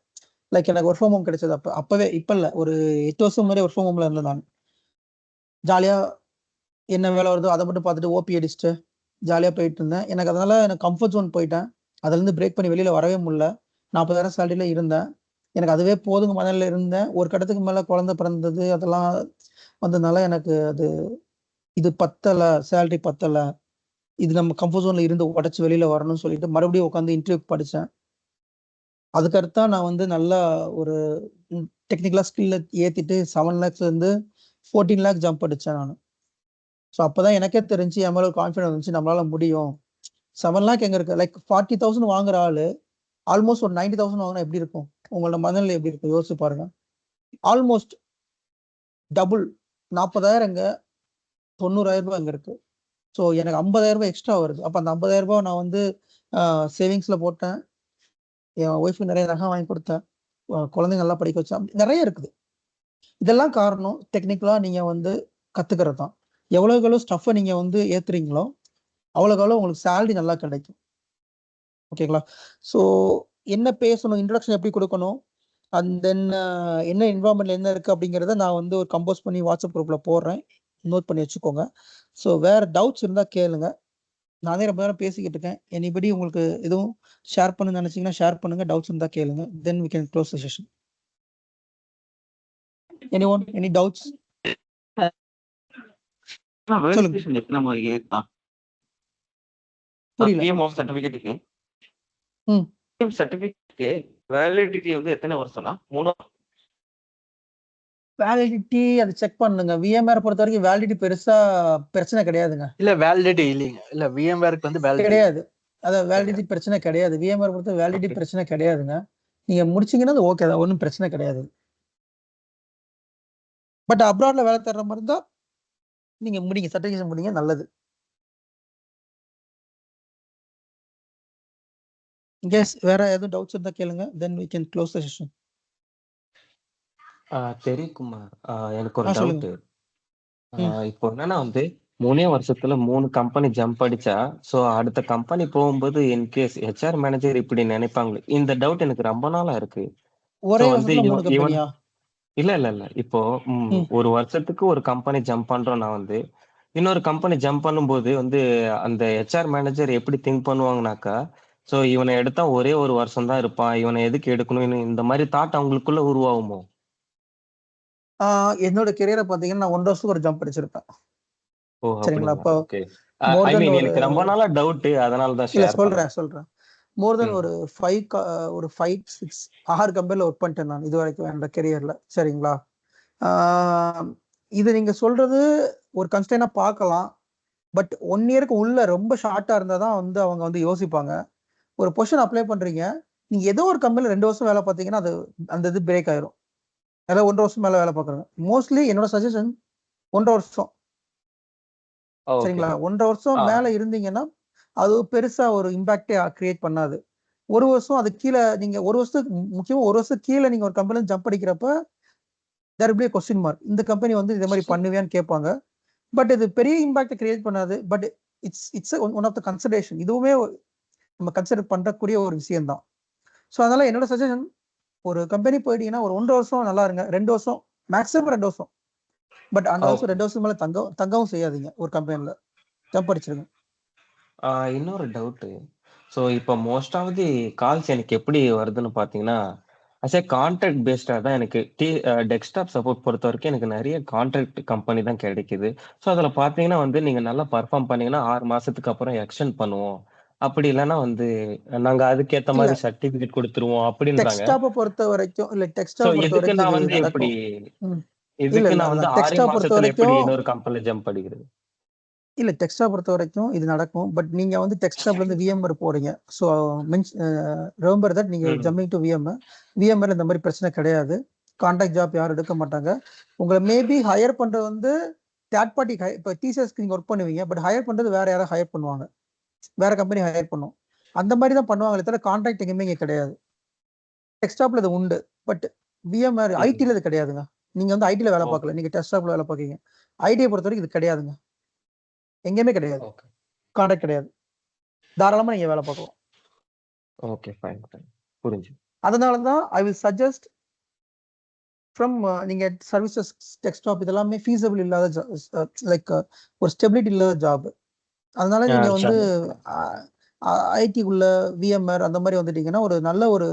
லைக் எனக்கு ஒர்க் ஃப்ரம் ஹோம் கிடைச்சது அப்பவே, இப்போ இல்லை, ஒரு 8 வருஷம் முன்னாடி ஒர்க் ஃப்ரம் ஹோம்ல இருந்தேன் நான். ஜாலியா என்ன வேலை வருதோ அதை மட்டும் பார்த்துட்டு ஓபி அடிச்சுட்டு ஜாலியா போயிட்டு இருந்தேன். எனக்கு அதனால எனக்கு கம்ஃபர்ட் ஜோன் போயிட்டேன். அதுல இருந்து பிரேக் பண்ணி வெளியில வரவே முடியல. 40,000 சேலரியில இருந்தேன். எனக்கு அதுவே போதுங்க மனநிலை இருந்தேன். ஒரு கட்டத்துக்கு மேல குழந்தை பிறந்தது, அதெல்லாம் வந்ததுனால எனக்கு இது பத்தல, சேலரி பத்தல, இது நம்ம கம்ஃபர்ட் ஜோன்ல இருந்து உடச்சு வெளியில வரணும்னு சொல்லிட்டு மறுபடியும் உட்காந்து இன்டர்வியூ படிச்சேன். அதுக்கடுத்தா நான் வந்து நல்லா ஒரு டெக்னிக்கலா ஸ்கில்ல ஏத்திட்டு 7 lakhs இருந்து 14 lakh ஜம்ப் அடிச்சேன் நான். ஸோ அப்பதான் எனக்கே தெரிஞ்சு என் மேல ஒரு கான்ஃபிடன்ஸ் இருந்துச்சு, நம்மளால முடியும். 7 lakh எங்க இருக்கு? லைக் 40,000 வாங்குற ஆளு ஆல்மோஸ்ட் ஒரு 90,000 வாங்கினா எப்படி இருக்கும்? உங்களோட மனநிலை எப்படி இருக்கும் யோசிச்சு பாருங்க. Almost double. 40,000 எங்க, 90,000 ரூபாய் எங்க இருக்கு. ஸோ எனக்கு 50,000 ரூபாய் எக்ஸ்ட்ரா வருது. அப்போ அந்த 50,000 ரூபாய் நான் வந்து சேவிங்ஸ்ல போட்டேன். என் ஒய்ஃபுக்கு நிறைய நகை வாங்கி கொடுத்தேன். குழந்தைங்க நல்லா படிக்க வச்சேன். நிறைய இருக்குது. இதெல்லாம் காரணம் டெக்னிக்கலா நீங்க வந்து கத்துக்கிறது தான். எவ்வளவு ஸ்டஃப்பை நீங்க வந்து ஏத்துறீங்களோ அவ்வளவு உங்களுக்கு சேலரி நல்லா கிடைக்கும். ஓகேங்களா? ஸோ என்ன பேசணும், இன்ட்ரடக்ஷன் எப்படி கொடுக்கணும், அண்ட் தென் என்ன என்வரான்மெண்ட்ல என்ன இருக்கு அப்படிங்கிறத நான் வந்து ஒரு கம்போஸ் பண்ணி வாட்ஸ்அப் குரூப்ல போடுறேன். நோட் பண்ணி வச்சுக்கோங்க. ஸோ வேற டவுட்ஸ் இருந்தா கேளுங்க. நானே ரொம்ப நேரம் பேசிக்கிட்டு இருக்கேன். எனிபடி உங்களுக்கு எதுவும் ஷேர் பண்ணணும்னு நினைச்சீங்கன்னா ஷேர் பண்ணுங்க. டவுட்ஸ் இருந்தா கேளுங்க. தென் we can close the session. Anyone? Any doubts?
Verification எத்தனை மாதிரி ஏத்தலாம்?
புரியல.
பிஎம்ஓ சர்டிஃபிகேட்டுக்கு சர்டிஃபிகேட்டுக்கு வேலிடிட்டி வந்து எத்தனை வருஷம்னா? 3
வேலிடிட்டி அது செக் பண்ணுங்க. விஎம்ஆர் பொறுத்த வரைக்கும் வேலிடிட்டி பெருசா பிரச்சனை கிடையாதுங்க.
இல்ல வேலிடிட்டி இல்லைங்க. இல்ல விஎம்ஆருக்கு வந்து வேலிடிட்டி
கிடையாது. அத வேலிடிட்டி பிரச்சனை கிடையாது. விஎம்ஆர் பொறுத்த வேலிடிட்டி பிரச்சனை கிடையாதுங்க. நீங்க முடிச்சீங்கன்னா அது ஓகே தான், ஒன்றும் பிரச்சனை கிடையாது. பட் அப்ராட்ல வேலை தர்ற மாதிரி இருந்தா நீங்க முடிங்க, சர்டிஃபிகேஷன் முடிங்க, நல்லது. வேற எதுவும் டவுட்ஸ் இருந்தா கேளுங்க. தென் we can close the session.
தெரியும் குமார். எனக்கு ஒரு
சொல்லுங்க.
டவுட்டு. இப்போ என்னன்னா வந்து 3 வருஷத்துல 3 கம்பெனி ஜம்ப் அடிச்சா, ஸோ அடுத்த கம்பெனி போகும்போது இன்கேஸ் ஹெச்ஆர் மேனேஜர் இப்படி நினைப்பாங்களே, இந்த டவுட் எனக்கு ரொம்ப நாளா இருக்கு. ஸோ
ஒரே
வந்து
வருஷத்துல 3
இவன்
கம்பெனியா?
இல்ல. இப்போ ஒரு வருஷத்துக்கு ஒரு கம்பெனி ஜம்ப் பண்றோம்னா வந்து, இன்னொரு கம்பெனி ஜம்ப் பண்ணும்போது வந்து அந்த ஹெச்ஆர் மேனேஜர் எப்படி திங்க் பண்ணுவாங்கனாக்கா, ஸோ இவனை எடுத்தா ஒரே ஒரு வருஷம் தான் இருப்பான். இவனை எதுக்கு எடுக்கணும்? இந்த மாதிரி தாட் அவங்களுக்குள்ள உருவாகுமோ?
என்னோட கெரியரை பாத்தீங்கன்னா நான் 1 வருஷத்துக்கு ஒரு ஜம்ப் அடிச்சிருப்பேன்.
ஓ!
சரிங்களா?
அப்படிங்களா?
இப்போ
ஓகே.
மோர்
ஐ
தென்
மீன்
ஒரு
எனக்கு ரொம்ப நாளா டவுட். அதனால தான்
இல்ல
ஷேர் பண்ணேன்.
சொல்றேன். மோர் தென்
ம்.
ஒரு 5, 6 கம்பெனில ஒர்க் பண்ணிட்டேன் நான் இது வரைக்கும் என்னோட கெரியர்ல. சரிங்களா? இது நீங்க சொல்றது ஒரு கன்ஸ்டன்டா பார்க்கலாம். பட் 1 இயருக்கு உள்ள ரொம்ப ஷார்ட்டா இருந்தா தான் வந்து அவங்க வந்து யோசிப்பாங்க. ஒரு பொசிஷன் அப்ளை பண்றீங்க. நீங்க ஏதோ ஒரு கம்பெனில 2 வருஷம் வேலை பார்த்தீங்கன்னா, அது அந்த இது பிரேக் ஆயிரும். அதாவது 1 1/2 வருஷம் மேல வேலை பார்க்குறாங்க. மோஸ்ட்லி என்னோட சஜஷன் 1 1/2 வருஷம்.
ஓகே.
சரிங்களா? 1 1/2 வருஷம்
ஆ.
மேல இருந்தீங்கன்னா, அது பெருசா ஒரு இம்பாக்டே கிரியேட் பண்ணாது. 1 வருஷம் அதுக்கு கீழ நீங்க 1 வருஷத்துக்கு முக்கியமா 1 வருஷத்துக்கு கீழ நீங்க ஒரு கம்பெனில ஜம்ப் அடிக்கிறப்ப, there will be a question mark. இந்த கம்பெனி வந்து இதே மாரி பண்ணுவியான்னு கேட்பாங்க. பட் இது பெரிய இம்பாக்ட் கிரியேட் பண்ணாது. But it's one of the consideration. இதுவுமே நம்ம கன்சிடர் பண்ணக்கூடிய ஒரு விஷயம் தான். ஸோ அதனால என்னோட சஜஷன் ஒரு கம்பெனி போயிட்டீங்கன்னா ஒரு 1 வருஷம் நல்லா இருங்க. 2 வருஷம் மேக்ஸிமம் 2 வருஷம். பட் அந்த வருஷம்
ஓகே.
2 வருஷம் மேல தங்கவும் செய்யாதீங்க ஒரு கம்பெனில. ஜம்ப் அடிச்சிருங்க.
இன்னொரு டவுட்டு. ஸோ இப்போ மோஸ்ட் ஆஃப் தி கால்ஸ் எனக்கு எப்படி வருதுன்னு பார்த்தீங்கன்னா, அஸ் எ கான்ட்ராக்ட் பேஸ்டா தான் எனக்கு டெஸ்க்டாப் சப்போர்ட் பொறுத்தவரைக்கும் எனக்கு நெறைய கான்ட்ராக்ட் கம்பெனி தான் கிடைக்குது. ஸோ அதில பார்த்தீங்கன்னா வந்து நீங்க நல்லா பெர்ஃபார்ம் பண்ணீங்கன்னா 6 மாசத்துக்கு அப்புறம் எக்ஸ்டெண்ட் பண்ணுவோம். அப்படி இல்லன்னா வந்து நாங்க அதுக்கேத்த
இல்ல
மாரி சர்டிஃபிகேட் குடுத்துருவோம் அப்படின்றாங்க.
டெஸ்க்டாப்ப பொறுத்தவரைக்கும்
ஸோ இதுக்கு
இது
நான் வந்து எப்படி
நடக்கும். ம்.
இதுக்கு நான்
இல்ல.
வந்து 6
டெக்ஸ்டாப்
மாசத்துல எப்படி
பொறுத்தவரைக்கும்
இன்னொரு கம்பெனில ஜம்ப் அடிக்கிறது?
இல்ல டெக்ஸ்டாப் பொறுத்தவரைக்கும் இது நடக்கும். பட் நீங்க வந்து டெக்ஸ்டாப்ல இருந்து VMware போறீங்க. ஸோ மீன்ஸ் ரிமெம்பர் தட் நீங்க
ம்.
Jumping to VMware. VMware இந்த மாரி பிரச்சனை கிடையாது. கான்ட்ராக்ட் ஜாப் யாரும் எடுக்க மாட்டாங்க. உங்கள மேபி ஹையர் பண்றது வந்து தேர்ட் பார்ட்டி இப்ப TCSக்கு நீங்க ஒர்க் பண்ணுவீங்க. பட் ஹையர் பண்றது வேற யாராவது ஹையர் பண்ணுவாங்க. வேற கம்பெனி ஹையர் பண்ணும். அந்த மாரி தான் பண்ணுவாங்களே தவிர கான்ட்ராக்ட் எங்கேயுமே இங்க கிடையாது. டெஸ்க்டாப்ல இது உண்டு. பட் VMware
ம்.
ஐடில இது கிடையாதுங்க. நீங்க வந்து ஐடில வேலை
ஓகே.
பார்க்கல. நீங்க டெஸ்க்டாப்ல வேலை பார்க்கீங்க. ஐடிய பொறுத்தவரைக்கும் இது கிடையாதுங்க. எங்கேயுமே கிடையாது.
ஓகே.
கான்ட்ராக்ட் கிடையாது. தாராளமா நீங்க வேலை பார்க்கலாம்.
ஓகே. ஃபைன். புரிஞ்சு.
அதனால தான் ஐ வில் சஜஸ்ட் ஃப்ரம் நீங்க சர்வீசஸ் டெஸ்க்டாப் இதெல்லாமே ஃபீஸபிள் இல்லாத லைக் ஒரு ஸ்டெபிலிட்டி இல்லாத ஜாப். அதனால நீங்க வந்து ஐடிக்குள்ள VMware அந்த மாதிரி வந்துட்டீங்கன்னா ஒரு நல்ல ஒரு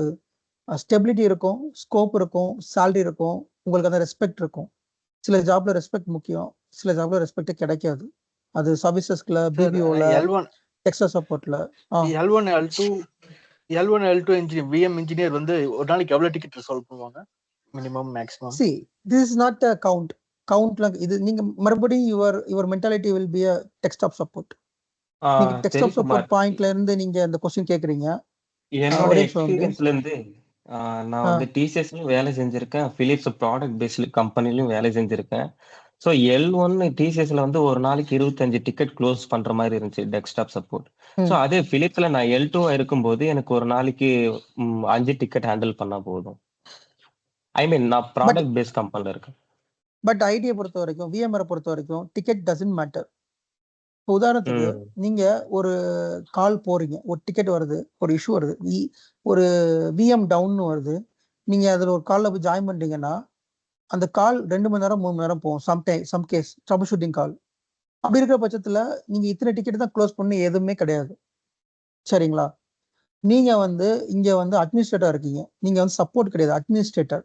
ஸ்டெபிலிட்டி இருக்கும், ஸ்கோப் இருக்கும், சேலரி இருக்கும், உங்களுக்கு அந்த ரெஸ்பெக்ட் இருக்கும். சில ஜாப்ல ரெஸ்பெக்ட் முக்கியம், சில ஜாப்ல ரெஸ்பெக்ட் கிடைக்காது. அது சர்வீசஸ்ல, BPOல, டெக்ஸ்டா சப்போர்ட்ல.
L1 L2 engineer VM engineer வந்து ஒரு நாளைக்கு எவ்வளவு டிக்கெட் ரிசால்வ் பண்ணுவாங்க? Minimum maximum.
See, this is not a count. கவுண்ட்ல இது நீங்க மறுபடியும் your mentality will be a desktop support. நீங்க டெக்ஸ்டாப் சப்போர்ட் பாயிண்ட்ல இருந்து நீங்க இந்த क्वेश्चन கேக்குறீங்க.
என்னோட
ஒரே
எக்ஸ்பீரியன்ஸ்ல இருந்து நான் வந்து TCSலயும் வேலை செஞ்சிருக்கேன். பிலிப்ஸ் ப்ராடக்ட் பேஸ்ட் கம்பெனிலயும் வேலை செஞ்சிருக்கேன். ஸோ L1 TCSல வந்து ஒரு நாளைக்கு 25 டிக்கெட் க்ளோஸ் பண்ற மாதிரி இருந்துச்சு டெஸ்க்டாப் சப்போர்ட். ஸோ அதே பிலிப்ஸ்ல நான் L2 இருக்கும்போது எனக்கு ஒரு நாளைக்கு 5 டிக்கெட் ஹேண்டில் பண்ணா போதும். ஐ மீன் நான் ப்ராடக்ட் பேஸ்ட் கம்பெனில இருக்கேன்.
பட் ஐடியை பொறுத்த வரைக்கும் VMware பொறுத்த வரைக்கும் டிக்கெட் டசன்ட் மேட்டர். உதாரணத்துக்கு நீங்க ஒரு கால் போறீங்க, ஒரு டிக்கெட் வருது, ஒரு இஷ்யூ வருது, ஒரு VM டவுன் வருது. நீங்க அதுல ஒரு கால்ல போய் ஜாயின் பண்றீங்கன்னா அந்த கால் 2 மணி நேரம் 3 மணி நேரம் போகும். சம் கேஸ் ட்ரபிள் ஷூட்டிங் கால். அப்படி இருக்கிற பட்சத்துல நீங்க இத்தனை டிக்கெட் தான் க்ளோஸ் பண்ணி எதுவுமே கிடையாது. சரிங்களா? நீங்க வந்து இங்க வந்து அட்மினிஸ்ட்ரேட்டர் இருக்கீங்க. நீங்க வந்து சப்போர்ட் கிடையாது, அட்மினிஸ்ட்ரேட்டர்.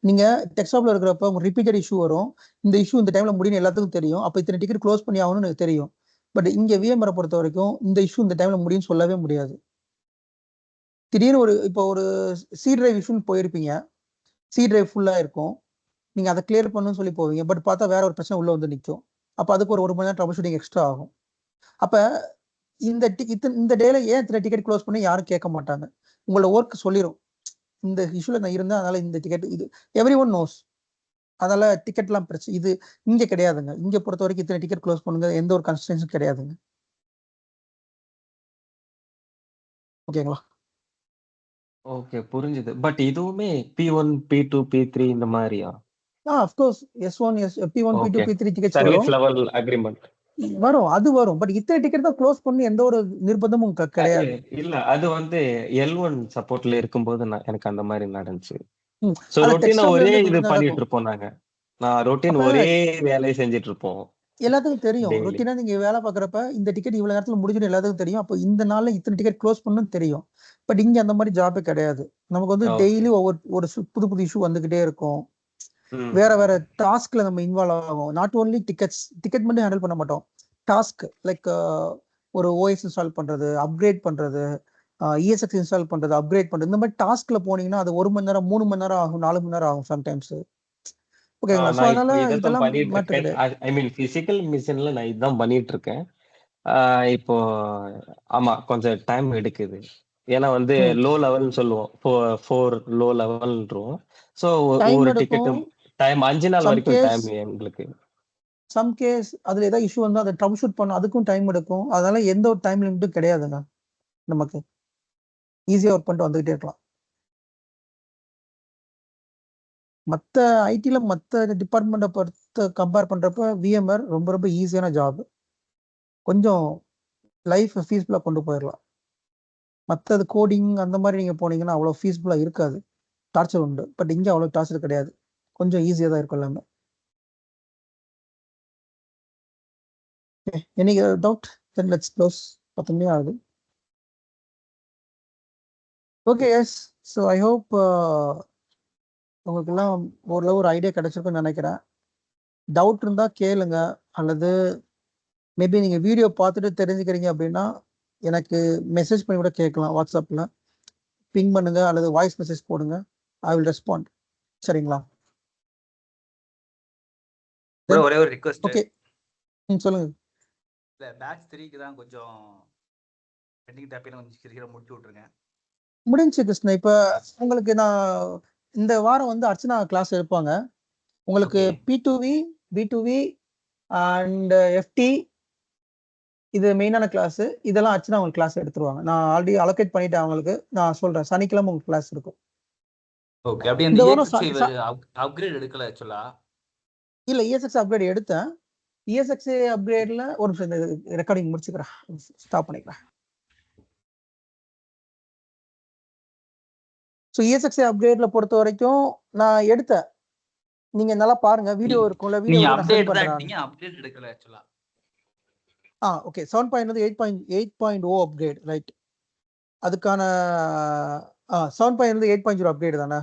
நீங்க டெஸ்க்டாப்ல இருக்கிறப்ப உங்களுக்கு ரிப்பீட்டட் இஷ்யூ வரும். இந்த இஷ்யூ இந்த டைம்ல முடியும் எல்லாத்துக்கும் தெரியும். அப்ப இத்தனை டிக்கெட் க்ளோஸ் பண்ணி ஆகணும்னு எனக்கு தெரியும். பட் இங்க VMware பொறுத்த வரைக்கும் இந்த இஷ்யூ இந்த டைம்ல முடியும்னு சொல்லவே முடியாது. திடீர்னு இப்போ ஒரு சி டிரைவ் இஷ்யூன்னு போயிருப்பீங்க. சி டிரைவ் ஃபுல்லா இருக்கும். நீங்க அதை கிளியர் பண்ணணும்னு சொல்லி போவீங்க. பட் பார்த்தா வேற ஒரு பிரச்சனை உள்ள வந்து நிற்கும். அப்ப அதுக்கு ஒரு மணி நேரம் ட்ரபிள் ஷூட்டிங் எக்ஸ்ட்ரா ஆகும். அப்ப இந்த டேல ஏன் இத்தனை டிக்கெட் க்ளோஸ் பண்ணி யாரும் கேட்க மாட்டாங்க. உங்களோட ஒர்க் சொல்லிடும். இந்த இஷ்யூல நான் இருந்தேன், அதனால இந்த டிக்கெட் இது எவ்ரி ஒன் நோஸ். அதனால டிக்கெட்லாம் பிரச்சனை இது இங்க கிடையாதுங்க. இங்க பொறுத்த வரைக்கும் இத்தனை டிக்கெட் க்ளோஸ் பண்ணுங்க, எந்த ஒரு கன்ஸ்ட்ரெயின்ஸும் கிடையாதுங்க. ஓகேங்களா?
ஓகே புரிஞ்சுது. பட் இதுவுமே P1, P2, P3 இந்த மாரியா?
Of course S1, P1, P2,
okay.
P3 tickets
service
வரும்.
Level agreement.
வரும். அது வரும். பட் இத்தனை டிக்கெட் தான் க்ளோஸ் பண்ணி எந்த ஒரு நிர்பந்தமும் கிடையாது.
இல்ல அது வந்து L1 சப்போர்ட்ல இருக்கும்போது எனக்கு அந்த மாரி நடந்துச்சு.
ம்.
சோ
அது
ரொட்டீனா
டெஸ்ட்
ஒரே
வந்து
இது பண்ணிட்டு
நடக்கும்.
இருப்போம் நாங்க. நான் ரொட்டீன்
அப்ப
ஒரே வேலையை செஞ்சுட்டு இருப்போம்.
எல்லாத்துக்கும் தெரியும்.
டெய்லி.
ரொட்டீனா நீங்க வேலை பார்க்குறப்ப இந்த டிக்கெட் இவ்வளவு நேரத்துல முடிஞ்சிடும் எல்லாத்துக்கும் தெரியும். அப்போ இந்த நாள்ல இத்தனை டிக்கெட் க்ளோஸ் பண்ணணும்னு தெரியும். பட் இங்க அந்த மாதிரி ஜாபே கிடையாது. நமக்கு வந்து
ஓகே.
டெய்லி ஒரு புது புது இஷ்யூ வந்துகிட்டே இருக்கும்.
ம்.
வேற வேற டாஸ்க்ல நம்ம இன்வால்வ் ஆகும். நாட் ஓன்லி டிக்கெட் மட்டும் ஹேண்டில் பண்ண மாட்டோம். டாஸ்க் லைக் ஒரு OS இன்ஸ்டால் பண்றது, அப்கிரேட் பண்றது, ESX இன்ஸ்டால் பண்றது, அப்கிரேட் பண்றது, இந்த மாதிரி டாஸ்க்ல போனீங்கன்னா அது 1 மணி நேரம் 3 மணி நேரம் ஆகும், 4 மணி நேரம் ஆகும் சம்டைம்ஸ். ஓகேங்களா? சோ
நான்
அதனால
இப்போ இதைத்தான்
இதெல்லாம்
பண்ணிட்டு
மேட்டர்
இருக்கேன்.
கிடையாது.
ஐ மீன் பிசிக்கல் மிஷின்ல நான் இதுதான் பண்ணிட்டு இருக்கேன். இப்போ ஆமா கொஞ்சம் டைம் எடுக்குது. ஏன்னா வந்து
ம்.
லோ லெவல்னு சொல்லுவோம். 4 லோ லெவல்ன்றோம். ஸோ
டைம்
ஒரு டிக்கெட்
எடுக்கும்.
டைம் 5 நாள்
சம்
வரைக்கும்
கேஸ்
டைம் எங்களுக்கு.
அதுல ஏதாவது இஷ்யூ வந்தா அதை ட்ரபிள் ஷூட் பண்ண அதுக்கும் டைம் எடுக்கும். அதனால எந்த ஒரு டைம் லிமிட்டும் கிடையாதுங்க. நமக்கு ஈஸியா ஒர்க் பண்ணிட்டு வந்துகிட்டே இருக்கலாம். மற்ற ஐடில மற்ற டிபார்ட்மெண்ட்டை பொறுத்து கம்பேர் பண்றப்ப VMware ரொம்ப ரொம்ப ஈஸியான ஜாப். கொஞ்சம் லைஃப் ஃபீஸ்ஃபுல்லா கொண்டு போயிடலாம். மற்றது கோடிங் அந்த மாதிரி நீங்க போனீங்கன்னா அவ்வளவு ஃபீஸ்ஃபுல்லா இருக்காது. டார்ச்சர் உண்டு. பட் இங்க அவ்வளவு டார்ச்சர் கிடையாது. கொஞ்சம் ஈஸியா தான் இருக்கும் எல்லாமே. Any doubt? Then let's close. 10 நிமிஷம் ஆகுது. Okay yes. So I hope உங்களுக்கெல்லாம் ஓரளவு ஒரு ஐடியா கிடைச்சிருக்குன்னு நினைக்கிறேன். டவுட் இருந்தா கேளுங்க. அல்லது மேபி நீங்க வீடியோ பார்த்துட்டு தெரிஞ்சுக்கிறீங்க அப்படின்னா எனக்கு மெசேஜ் பண்ணி கூட கேட்கலாம். வாட்ஸ்அப்ல பிங் பண்ணுங்க அல்லது வாய்ஸ் மெசேஜ் போடுங்க. I will respond. சரிங்களா?
ப்ரோ ஒரே ஒரு ரிக்வெஸ்ட்.
ஓகே. சொல்லுங்க.
இல்ல பேட்ச் 3க்கு தான் கொஞ்சம் பெண்டிங் டாபிக் கொஞ்சம் சீக்கிரம் முடிச்சு விட்டுருங்க.
முடிஞ்சு கிருஷ்ணா. இப்ப உங்களுக்கு நான் இந்த வாரம் வந்து அர்ச்சனா கிளாஸ் எடுப்பாங்க. உங்களுக்கு
okay.
P2V, B2V and FT இது மெயினான கிளாஸ். இதெல்லாம் அர்ச்சனா உங்களுக்கு கிளாஸ் எடுத்துருவாங்க. நான் ஆல்ரெடி அலோகேட் பண்ணிட்டேன் அவங்களுக்கு. நான் சொல்றேன் சனிக்கிழமை உங்களுக்கு கிளாஸ் இருக்கும்.
ஓகே. அப்படியே அந்த
இந்த வாரம்
EXX அப்கிரேட் எடுக்கல ஆக்சுவலா.
இல்ல ESX அப்கிரேட் எடுத்தேன். ESX அப்கிரேட்ல ஒரு நிமிஷம் ரெக்கார்டிங் முடிச்சுக்கிறேன். ஸ்டாப் பண்ணிக்கிறேன். ஸோ ESX அப்கிரேட்ல பொறுத்த வரைக்கும் நான் எடுத்தேன். நீங்க நல்லா பாருங்க. வீடியோ இருக்கும்ல. வீடியோ
நீங்க
நான் சென்ட்
அப்டேட் தான்
பண்றேன்.
எடுத்தீங்க, அப்டேட் எடுக்கல ஆக்சுவலா.
ஓகே. 7.0 வந்து 8.0 அப்கிரேட் ரைட். அதுக்கான 7.0 வந்து 8.0 அப்கிரேட் தானே?